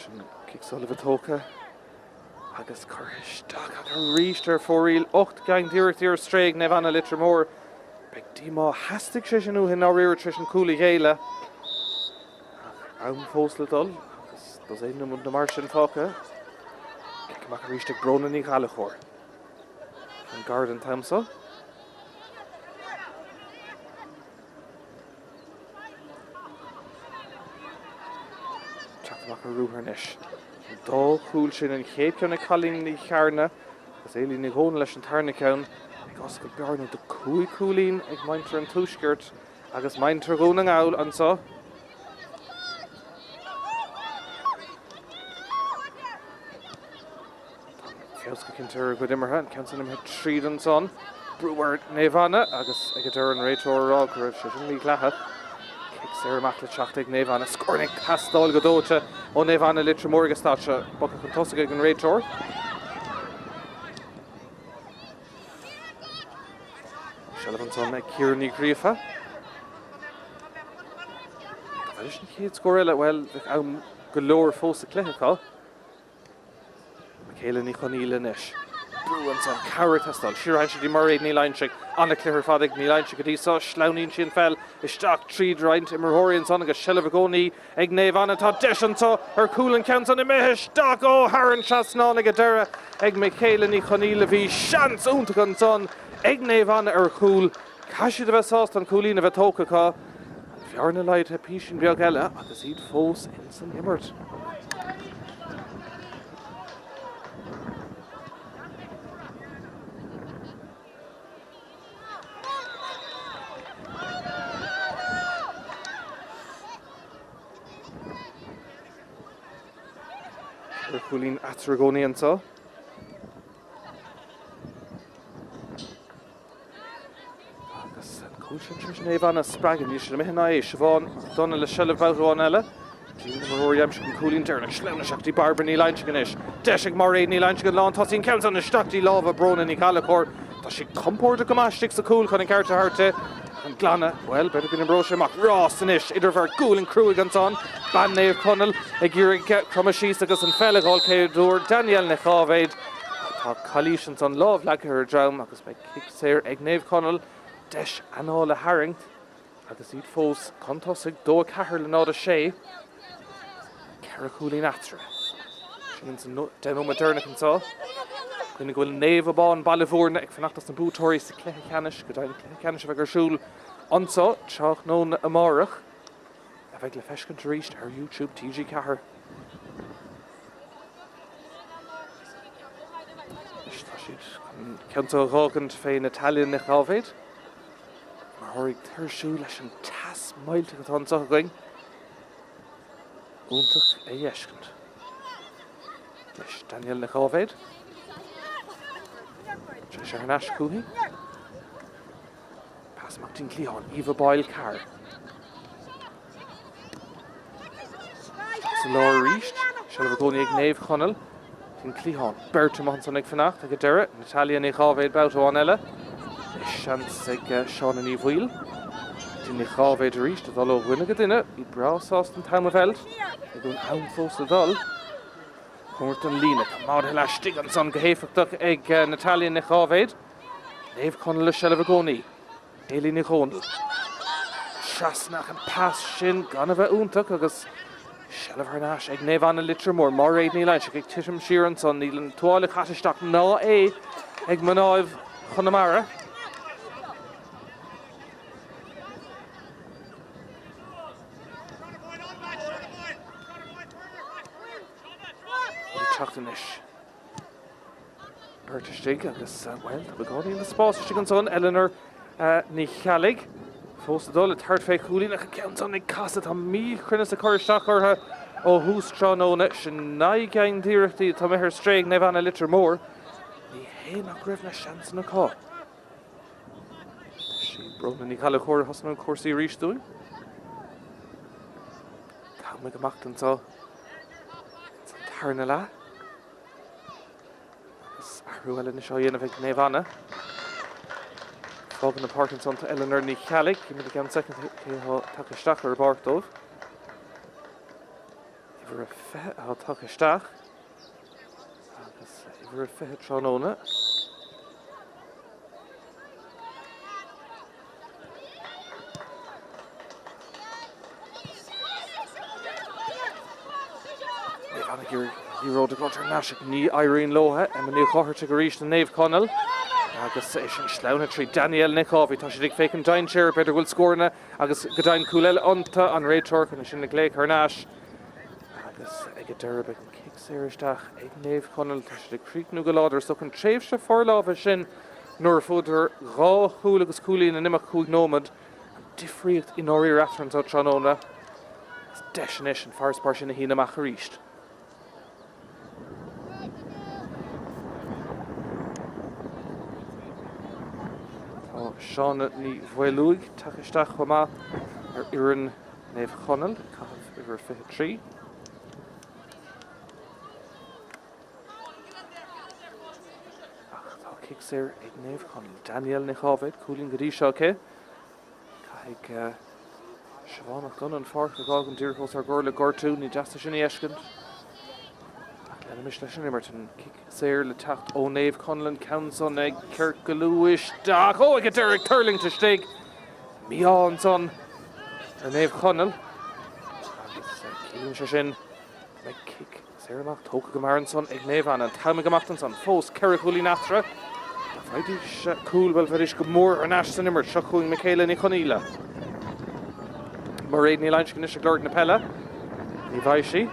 sin kicksol a tóca agus chuisteach a ríiste fóíil 8 gang díirtíar stréig Naomh Conaill Leitir Móir beag dímá hastig sé sinú hin áíir tris an Cluiche Leathcheannais an fósla dul agus dos é na mund na mar sin fáca ceach ríiste brona ní galachóir an garden tamsa Teach a rútharnis dá chúil sin an chéad ceanna chalín ní chearna agus élí ní hóna leis an tarna ceann ag os go bearna do cúlín ag maintar an túisceart agus maintar gún an gáil ansá Ceos go cinntear go immerthe an ceann san imthe tríd an son brúhar Naomh Conaill agus ag a dúir an réiteórrá go raibh sé sin ní gleatha Séir amach le teachta ag Naomh Conaill scornig castáil go dóite ó Naomh Conaill Leitir Móir agus táte bocha chun tosaigh an réiteór. Seilbhann me Ciarnaí Gríofa. Tá bheith sin chéad scóir eile bhfuil am go leor fósa cléitheá. Míchéal ní Conaill inis. Brúan san Carritastal, siúrhain si dí mar réad ní lainseach anna cléir fadig ní lainseach go dtí sá sláunín sin fel isteach tríd roint immerthóiríonn san agus seileadh gcónaí ag Naomh Conaill tá deisantá ar cúlan ceann san imithe isteach ó Sathairn seasnála go deire ag Míchéal ní Conaill a bhí seans úntaach an son ag Naomh Conaill ar cúl caiisiad a bheith sást an cúlín a bheith tócaá bhearna leid a písin beag eile agus iad fós in san immert. Cúlín atra gcónaí ansá. Agus an cúil sin tris Naomh Conaill spragan ní sin mithna é Siobhan donna le seileadh bhagháin eile. Díana mar óir an cúlín dearna sleimna seachtaí barbar ní lainseach inis. Deisig mar réad ní lainseach an lán tosín ceann san isteachtaí lámha brona ní galachóir. Tá si compórta go maistigh sa cúil chun an cearta harta. An glanna, well, better go in brochure amach Ross in ish, idir gúil cruúig an son, ban Naomh Conaill, ag iúrig cromasís agus an fellagáil céadúr Daniel na chábhéid. Tá Colíche an son lámh leacha ar dram agus beidh cic ag Naomh Conaill, deis anála haringt, agus iad fós contosig dó cahar le nád a sé, cear cúlín atra. Sin san denó modernach an sá. Gwynnig gwyl nef o bon balifórna ag fannachtas na bútóirí sa Cluiche Leathcheannais go dail Cluiche Leathcheannais a bheith siúl ansá teach nón a márach a bheith le feiscin ríist ar YouTube TG Cahar. Tá siad ceanta rágant féin Italian na chábhéid mar tháinig thuirsú leis an tas mailte go ansá going úntaach a dhéiscint. Leis Daniel na chábhéid. Sé an as cúthaí. Pas amach tín clíán, Eva Peil car. Sa lá ríist, seileadh gcónaí ag Naomh Conaill, tín clíán, beirte amach san ag fannacht ag a deire, Natalia ní chábhéid boutáin eile, is seans ag Seán ní bhuiil, tín ní chábhéid ríist, a dul ó bhuine go duine, í brasást an tam a bheld, ag dún ann fós a dul, Comórtas Lína, mád heile stig an son gohéifeach ag Natalia na chábhéid. Naomh Conaill le seileadh gcónaí. Élí ní Conaill. Seasnach an pas sin gan a bheith úntaach agus seileadh harnáis ag Naomh Conaill Leitir Móir mar réad ní lainseach ag titim siar an son níl an túála chaisisteach ná é ag Naomh Conaill. Teachtanis. Bertistig agus, well, tá gádaí na spáiste an son, Eleanor ní chealaigh. Fós dul a thart fé cúlín ach ceann son ag casa tá mí chruine sa choiristeach ortha ó hús tránóna sin naig gang díirechtaí tá mithir stréig Naomh Conaill Leitir Móir. Ní héanach raibh na seans na cá. Sí brona ní galachóir hosan an cuasaí ríist dúin. Tá me go machtan tá tarna lá. Rúile na seo dhéanamh ag Naomh Conaill. Fágan na Páirc son ta Eleanor ní chealaigh, cé mid gan second take isteach ar bart dóibh. Iver a fethe á Tráchtaire agus iver a fethe Tráchtaire. He rode a Gaeltachta Nashik ní Irene Loha and the new Cohort to reach the Naomh Conaill. Agus sin sleanna trí Daniel Nichovi tá sé fécin dain chair beidir bhfuil scórna agus go dain cúil ionta an réiteoir chun sin na Léitir Móir agus ag a deirbe an kick séiristeach ag Naomh Conaill tá sé críicnú go láidir so chun tréimh se forlábh sin nuair fuidir rá chúil agus cúlaí na nimach cúig nómad an difriocht in áirí ratran tá Tráchtaire deis an farspáir sin na hína amach a ríist. Seán ní bhfuilúig takeisteach chomá iarn Naomh Conaill caithfh iver 23. Ach tá kick séir ag Naomh Conaill Daniel Nichovi cúlín go dtí seo cé ag Siobhánach gan an Páirc a gágan dtíorchos ar gcóir le gortú ní deasta sin éiscint. Ach le mis leis sin immertin kick séir le tacht ó Naomh Conaill Council ag Ceirc go Luasteach ó ag a Derek Turling to steig Míchéal son ar Naomh Conaill agus cílinn se sin me kick séir amach tóca go maran son ag Naomh an taime gamachtan son fós Ceirc Leathcheannais Idirmheánach cúil bhfuil feidir go mór an as san immer seo chuig Míchéal ní Conaill. Mar réad ní Leathcheannais gan is a glóir na Peile ní bhaid sí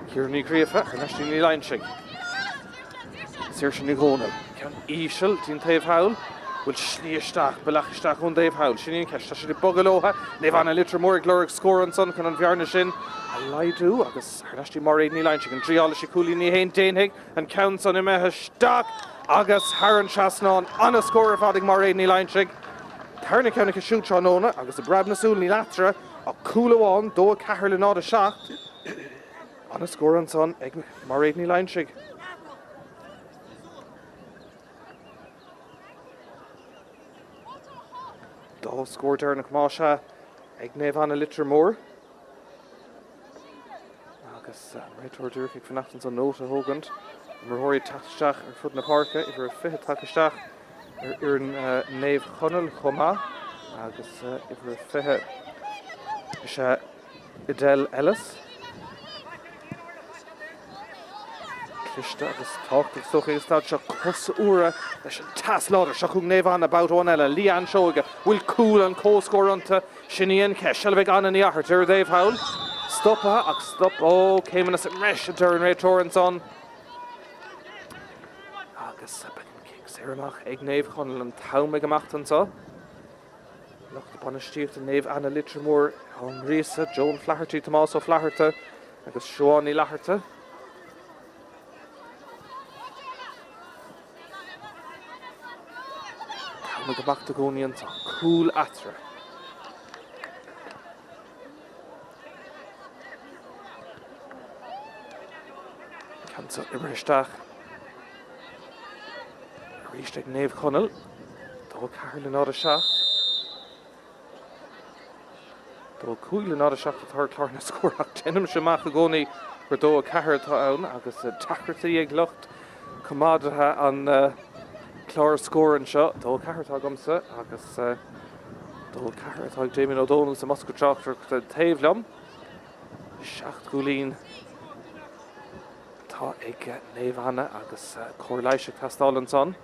Ciaran ní Críofa ar neistí ní Leathcheannais. Séir sin ní Conaill ceann íseal tín taobh hail bhfuil slíosteach belachaisteach chun taobh hail sin íon ceist tá sé bogalótha Naomh an Leitir Móir glóir scór an son chun an bhearna sin a laidú agus ar neistí mar réad ní Leathcheannais an dríála sé cúlaí ní haon déanaigh an count son imethe agus Sathairn seasnán anna scóir fádig mar réad ní Leathcheannais. Tarna ceanna go siúd Tráchtaire agus a brab nasúil ní Leatra a cúlaháin dó a cethir le nád a seacht anna scóir an son ag mar réad ní Leathcheannais. Dá scóir dearna Comórtas ag Naomh an Leitir Móir agus réiteoir dúirchaigh fanachtans an nóta thógant mar thóirí takeisteach ar fud na Páirce iver a fithe takeisteach ar Naomh Conaill chomá agus iver a fithe se Idel Ellis Cliste agus tácht socha is stad seo cos úra leis an tas láidir seo chuig Naomh an about one eile Líán seoga bhfuil cúil an cóscóranta sin íon ceist se bheith anna níochart ar Daobh Hail stoppa ach stop ó céimena sa meis ar an réiteoir an son agus kick séir amach ag Naomh Conaill an taime gamachtan tá Lucht upon a stíocht an Naomh an Leitir Móir an Risa Joan Flaherty Tomás ó Flaherty agus Chuana Flaherty. Taime gamachta gcónaíonn tá cúil atra. Cansa imiristeach ríist ag Naomh Conaill dó cethir le nád a seacht dó cúil le nád a seacht a thar clár na scóraach tenim semach a gcónaí gur dó a cethir tá ann agus tacartaí ag lucht comádathe an clár scóran seo dó cethir tá gomsa agus dó cethir tá Damien O'Donnell sa Moscow Tráchtaire de taobh liom seacht gúlín tá ag Naomh Anna agus Comórtas Peile an son.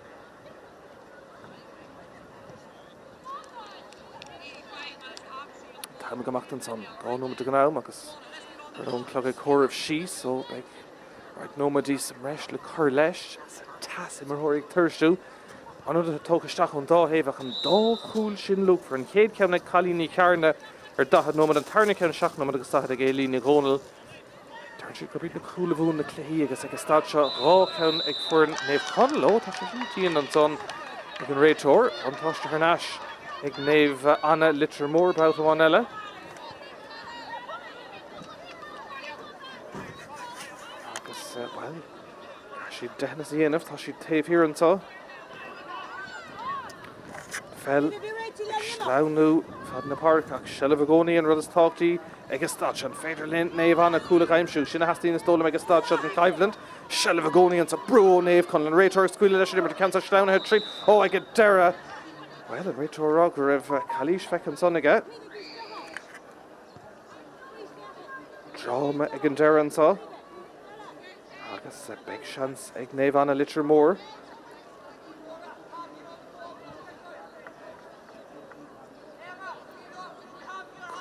Táime gamachtan son gáinúmad a gnáim agus ar an clog ag chóirimh síos so ag right nómadí sa mreis le chur leis sa tas i mar thóirigh thuirstú anúd a tógaisteach an dáhéamh an dá chúil sin luach for an chéad ceanna chalíní cearna ar dahad nómad an tarna ceanna seach nómad agus dahad ag Élín Conaill Tarn si go bit na cúla bhún na cléí agus ag stad seo rá ceann ag fuair Naomh Conaill ó tá sé sin tíon an son ag an réiteoir an Tráchtaire Nash ag Naomh Anna Leitir Móir bouta bháin eile. Agus well si denas í dhéanamh tá si taobh hir antá. Fel sleanú Tad na Páirc ach Naomh Conaill and Rudas Táchtaí agus Táid an féidir lint Naomh Anna cúla aimsú sinna hastína stóla agus Táid an Caibhland Naomh Conaill an sa brú Naomh Conaill an réitor scuile leis mar cancer slána head trí I get dera well an réitor rog raibh Cluiche fechan son aige Drama ag an dera an sa agus big chance ag Naomh Anna Leitir Móir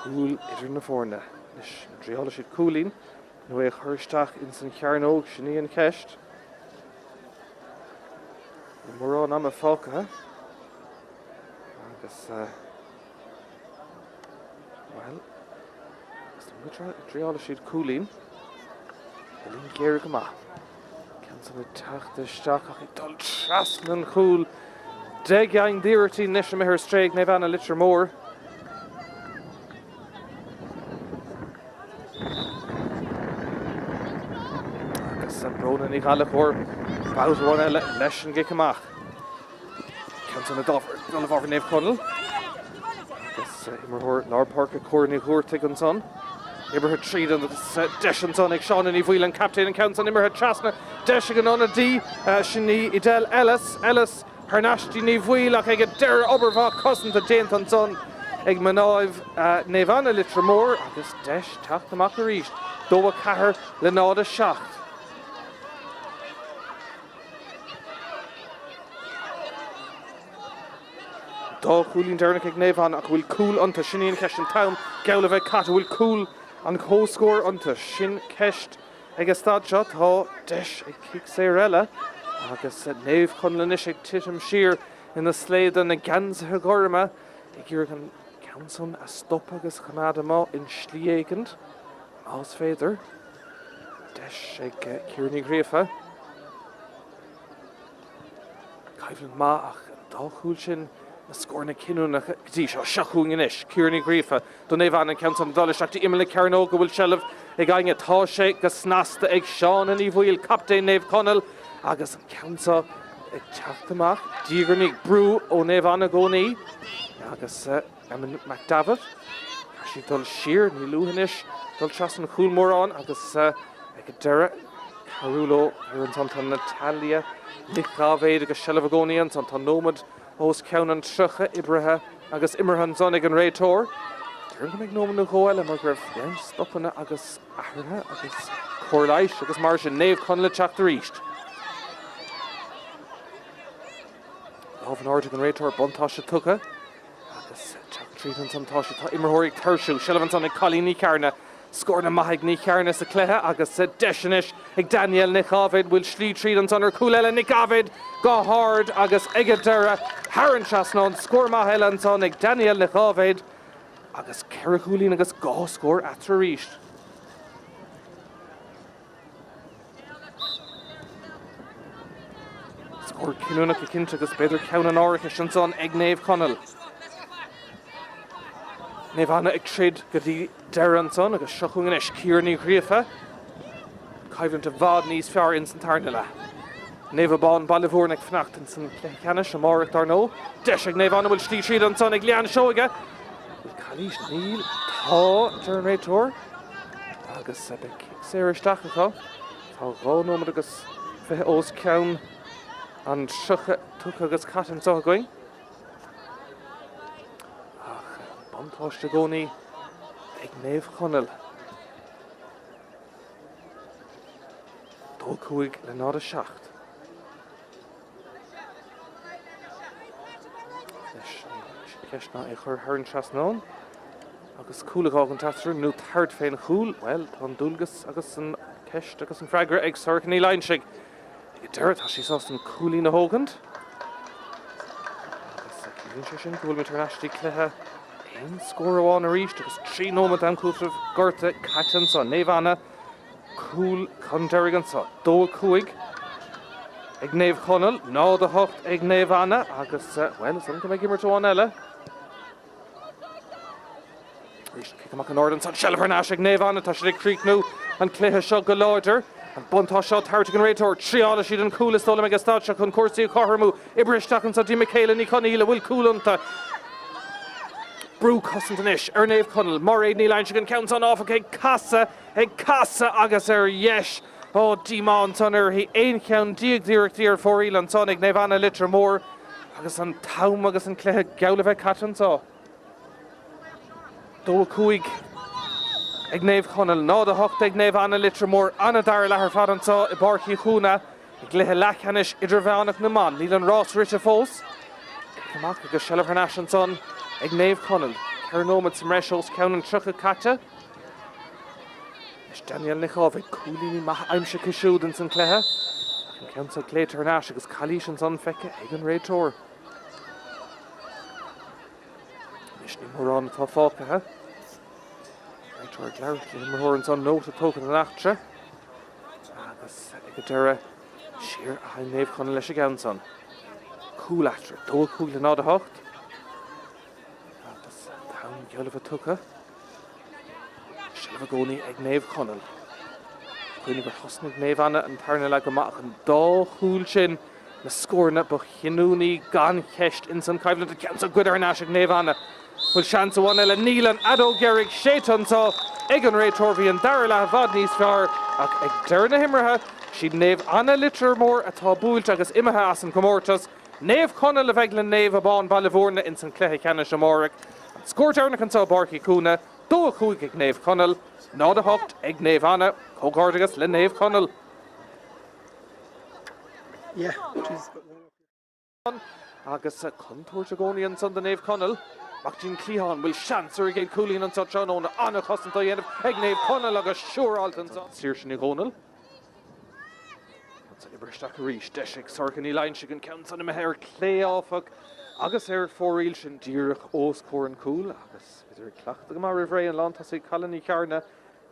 Cool idir na fórna. Nis dríála siad coolín. Nó é chuirsteach in san chearnóg sinní an ceist. Mórán am a fáca. Agus, well, dríála siad coolín. Elín géir go ma. Can san teachta isteach ach I dul trasn an cool. Deag díirtí nis am ihir stréig Naomh Anna Leitir Móir. Brona ní chaile chóir báhhaine leis an ghic amach. Ceann na dul bhar Naomh Conaill. Agus imar lár Páirc a cóirní chuirte an son. Imar tríd an deis an son ag seán in bhhuiil an captain an count an imar trasna deis an anna dí sinní Idel Ellis Harnastí ní bhhuiil ach ag a deir oberhá cosanta déint an son ag manáibh Naomh Anna Leitir Móir agus deis teach amach a ríist. Dó a cahar le nád a seacht. Dá chúlín dearnach ag Naomh Anna ach bhfuil cúl anta sinní an ceist an tam geall a bheith cat bhfuil cúl an cóscóir anta sin ceist agus stád seo tá deis ag cic sé eile agus Naomh Conaill is ag titim siar in na sléide na gansathe gorma ag gur an canson a stop agus chanáda má in slíéigend más féidir deis ag ciúrní gréfa Caibhland má ach dá chúil sin na scór na cinúnach gtí seo seachún inis, ciúrní grífa, do Naomh Anna count an dul seachta imime cearnó go bhfuil sellh ag aine tá sé go snasta ag seán in bhhuiil captain Naomh Conaill agus an countsa ag teachtamach, dígurnig brú ó Naomh Anna Conaill agus Eamon McDavid, sí dul siar ní luhanis dul tras an chúlmórán agus ag a deire Carúló ar an tan Natalia Nichávéid agus Naomh Conaill an tan nómad os ceann an trucha ibrithe agus imirhan son ag an réitor. Dúir go mbeidh nómad na ghóil mar raibh stoppanna agus ahrathe agus chomhleis agus mar sin Naomh Conaill teach a ríist. Lámh an áirte an réitor buntá se tucha agus teach tríd an san tá se tá imirthirí thuirsú Naomh son ag Colí ní cearna scór na maithaigh ní cearna sa cléthe agus deisenis ag Daniel Nichávéid bhfuil slí tríd an son ar cúil eile Nichávéid go hard agus ag a deire Haran Trasnán scór maithaile an son ag Daniel Nichávéid agus ceithre chúlín agus gá scór atra ríist. Scór cinúnach a cinnte agus beidir ceann an áirice an son ag Naomh Conaill. Naomh Anna ag tríd go dtí deire an son agus seachún inis ciúrní gríofa. Caibhlann a bhád níos fearr in san tarna le. Naomh bán ballahór ag fnacht in san Cluiche amárach dar nó. Deis ag Naomh Anna bhfuil slí tríd an son ag lean seoige. Cluiche Níl tá deir an réitor agus be cic sé isteach acha. Tá gánómad agus bheith os ceann an sucha tucha agus catan socha going. Bontáiste Conaill ag Naomh Conaill. Dó cúig le nád a seacht. Ceisna ag chur Haran Trasnán agus cúlaá an tatar nó tart féin chúl, well, tá an dúlgus agus an ceist agus an freigra ag Sathairn í lein I deire tá sí sás an cúlí na hógand. Agus sé sin bhfuil internationally cléthe ein scór amháin a ríist agus trí nómad an cúltah gorta caitan sa Naomh Anna cúl chun deirg an sa dó cúig ag Naomh Conaill, nád a hocht ag Naomh Anna agus, well, san go mbeidh gimmar tóán eile. Ríist cic amach an ordan san Harnastí ag Naomh Anna tá sé ag críicnú an cléthe seo go láidir. An buntá seo táirte an réitor tríála siad an cúla stóla agus státe chun cuasaí chotharmú ibristeach an sa dí Míchéal ní Conaill bhfuil cúlanta. Brú cosint an ish, Naomh Conaill, Moraid Drisleáin she can count on off, ag casa agus yes. Oh, Dímán son he ein count diag dír foríl an son ag Naomh Conaill Leitir Móir, agus an taum agus an cléthe Gaeltachta catan so. Dó cuig ag Naomh Conaill, ná a hocht ag Naomh Conaill Leitir Móir, anna dar lehar fadan so I Páirc Chuana, Cluiche Leathcheannais Idirmheánach Naomh Níl an Ross Rita fós. Camach agus Sathairn an son ag Naomh Conaill, Carnomid some reshos count and Tráchtaire. Is Daniel Nichov ag Coolíní maith aimse cisiúd in san cléthe. An count ag Leitir agus Cailísh an son feice ag an réitor. Is ní mórán atá fácathe. Réitor Gaeltachta mar an son nóta tócan an achtra. Agus ag a deire siar a Naomh Conaill leis a gan son. Cool achtra, dó cool an nád a hocht. Agus taun Gaeltachta tucha. Silva goni ag Naomh Conaill. Cuine gur hosnig Naomh Conaill an tarna le go maach an dá chúl sin na scórna ba chinúní gan cheist in san caibhlan a ceann sa gudar an ag Naomh Conaill. Bhfuil seans bhain eile níl an adó Geirigh sétan tá ag an réitor bhí an dar le bhad níos fearr ach ag deir na himrithe siad Naomh Conaill Leitir Móir atá búilt agus imethe as an Comórtas. Naomh Conaill a bheith le Naomh Mban bailmhórna in san Cluiche Leathcheannais Idirmheánach. Scórt arna an tá Páirc Chuana. Dó chuig ag Naomh Conaill, ná a hocht ag Naomh Conaill, cógáird agus le Naomh Conaill. Yeah, agus contúirt a gcónaí an son de Naomh Conaill. Machtín Clíán bhfuil seansar ag Coolín an sa Tráchtaire anna cosanta dhéanamh ag Naomh Conaill agus siúrálta an son. Sír sin i Conaill. I bristeach a ríis deis ag Drisleáin she can count on him a hair clé áfach agus fóríl sin díreach os córan cool agus idir Clachta go mar rihré an lántas ag Colony Cearna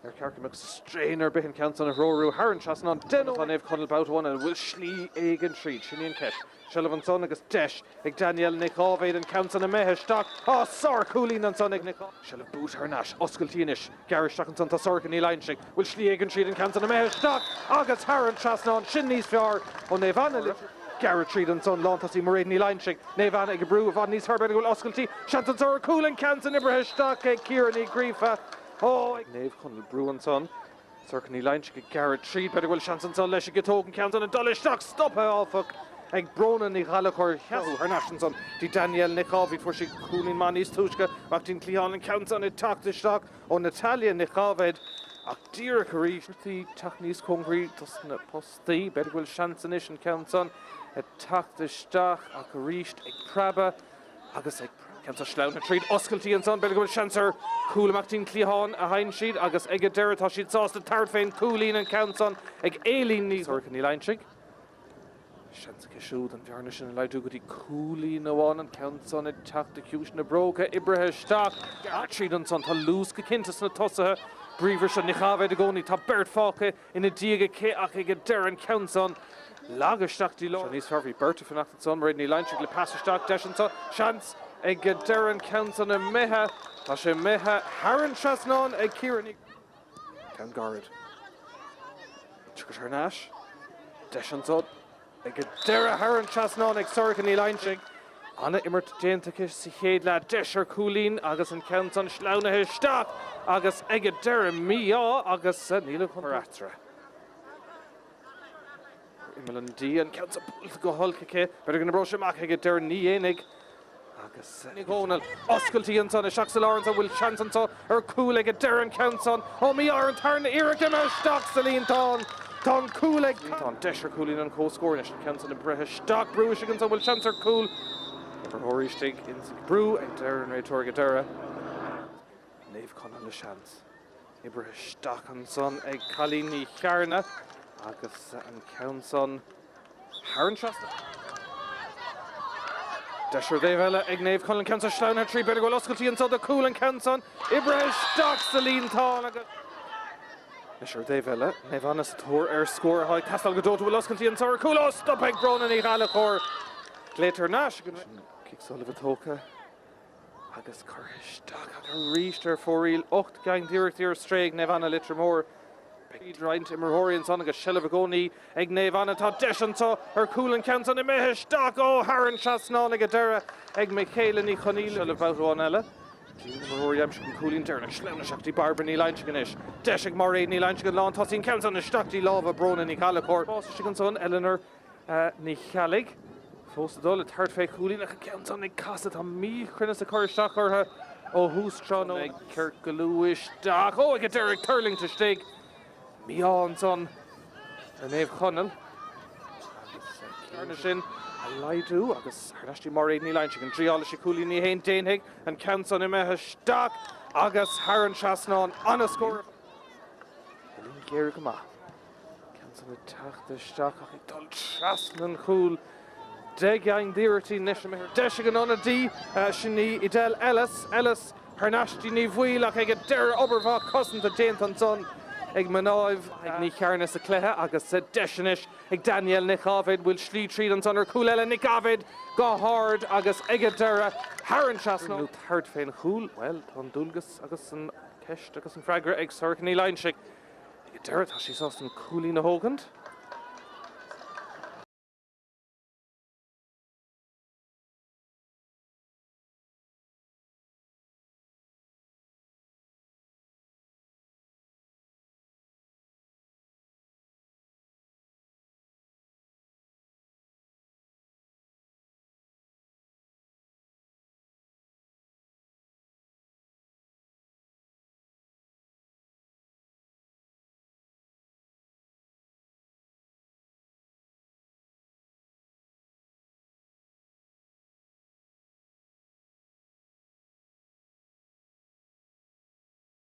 cearcamach strain bichan count on a róú Haran chasan an denó an Naomh Conaill boutáin and bhfuil slí ag an tríd sin íon ceis. Silva an son agus deis ag Daniel Nichov and count on a mehe stock. Oh, sár Coolín an son ag Nichov. Silva bút Harnash, oscailtínis, Gaeltachta an son tá Drisleáin she bhfuil slí ag an tríd and count on a mehe stock. Agus Haran chasan an sin níos fearr ó Naomh Conaill. Garrett Tríd an son lántasí Moraid Drisleáin Naomh Conaill ag a brú bhd níos tharbed bhfuil oscailtí. Seantan sár cool and count on ibrahis stock ag Ciaraní Grífa. Oh, Naomh Conaill brú an son. Drisleáin ag Garrett Tríd beidir bhfuil seantan son leis ag tógan count on a dullis stock. Stop áfach. Ag brona ní galachor cheú Harnash an son Di Daniel Nichov for she Coolín maníos túisce Machtín Clíán an count on a Tráchtaire stock ó Natalia Nichoved ach díreach a ríis teach níos congrí na postí beidir bhfuil seansan is an count on a Tráchtaire stock ach a ríist ag Praba agus ag Cantar Sláine tríd oscailtí an son beidir bhfuil seansar cool Machtín Clíán a hain siad agus ag a deire tá siad sásta tart féin Coolín an count on ag Éilín níos Drisleáin Seans cisiúd an bhearna sin leidú go dtí Coolín amháin an count on a Tráchtaire cúis na bróga ibrahis stock tríd an son tá lús go cinntas na tosathe bríomhar sin Nichov a gcónaí tá beirt fácha ina díoga cé ach ag a deir an count on lágaisteach dí lá. Níos fearr bhí Berta fan an son Moraid Drisleáin le pasaisteach deis an seans ag a deir an count on a methe tá sé methe Haran Trasnán ag Ciaraní. Can Garrett. Tuchas Harnash. Deis an son ag a deire Haran Trasnán ag Drisleáin anna immert déantacha sa chéad le deisir Coolín agus an count on Sláine stock agus ag a deire Míchéal agus níl Martra. Imil an dí an count go holcaché beidir gona bro semach ag a deire ní énig agus Naomh Conaill oscailtí an son a seach sa láran sa bhfuil seansan tá ar cool ag a deire an count on ó Míchéal an tarna iarach imme stock sa líontán. Tá cool ag tá deisir Coolín an cóscóirne sin count on a brithe stock brú sin sa bhfuil seansar cool. Horístig in sa brú ag deir an réitor go deire. Naomh Conaill le seans. Ibrahis stock an son ag Coilíní Cearna agus an count son Haran Trasnán. Deisir David ag Naomh Conaill count on Sláine trí beidir bhfuil oscailtí an son a cool an count on Ibrahis stock sa líontán agus Deisir David Naomh Conaill sa tóir scór haid Castal go dóta bhfuil oscailtí an son cool stop ag brona ní galachor Leitir Kick Sullivan tóca agus chuisteach ag a ríist ar fóríl 8 gang díreachtaí stréig Naomh Conaill Leitir Móir. Beidh Immerhóiríonn son agus Silva gcónaí ag Naomh Conaill tá deis an tá ar cool an count on i methe stock ó Haran Trasnán ag a deire ag Míchéal ní Conaill le bhótáin eile. Roiam sin coollín dearna slena seachtaí barba ní leinte ganis. Deisig mar réad ní leinte go lán tosín ceann na staachtaí lábha brona ní Chalacóir. Bás si an son Eleanor ní Chealaigh. Fós dul third fé coollín a ceann nig casa tá mí chrinne sa chuirteach ortha ó hústrán ó ceir go luis daach. Ó ag Derek Turling to stig. Míán son Naomh Conaill. Arna sin Leitir agus Harnastí mar réad ní leinte an tríála si coollín ní haon déanaigh an ceann son imethe staach agus Harran Seasnán anna scóir. Ilín géir go maith. Ceann son teachta staach ach ag dul trasnan chúl. Deagain díirtí nisimiir. Deisig an anna dí sin ní Idel Ellis. Ellis Harnastí ní bhuiil ach ag deir obermha cosanta déant an son. Ag Naomh ag ní chearna sa cléthe agus sa deisinis ag Daniel Nicavid bhfuil slí tríd an sonar cúil eile Nicavid go hard agus ag deire Harran Seasnán. Third féin chúil, well, an dúlgus agus an ceist agus an freigra ag Sorcha ní leinte. Ag deire tá sí sás an cúlí na hógant.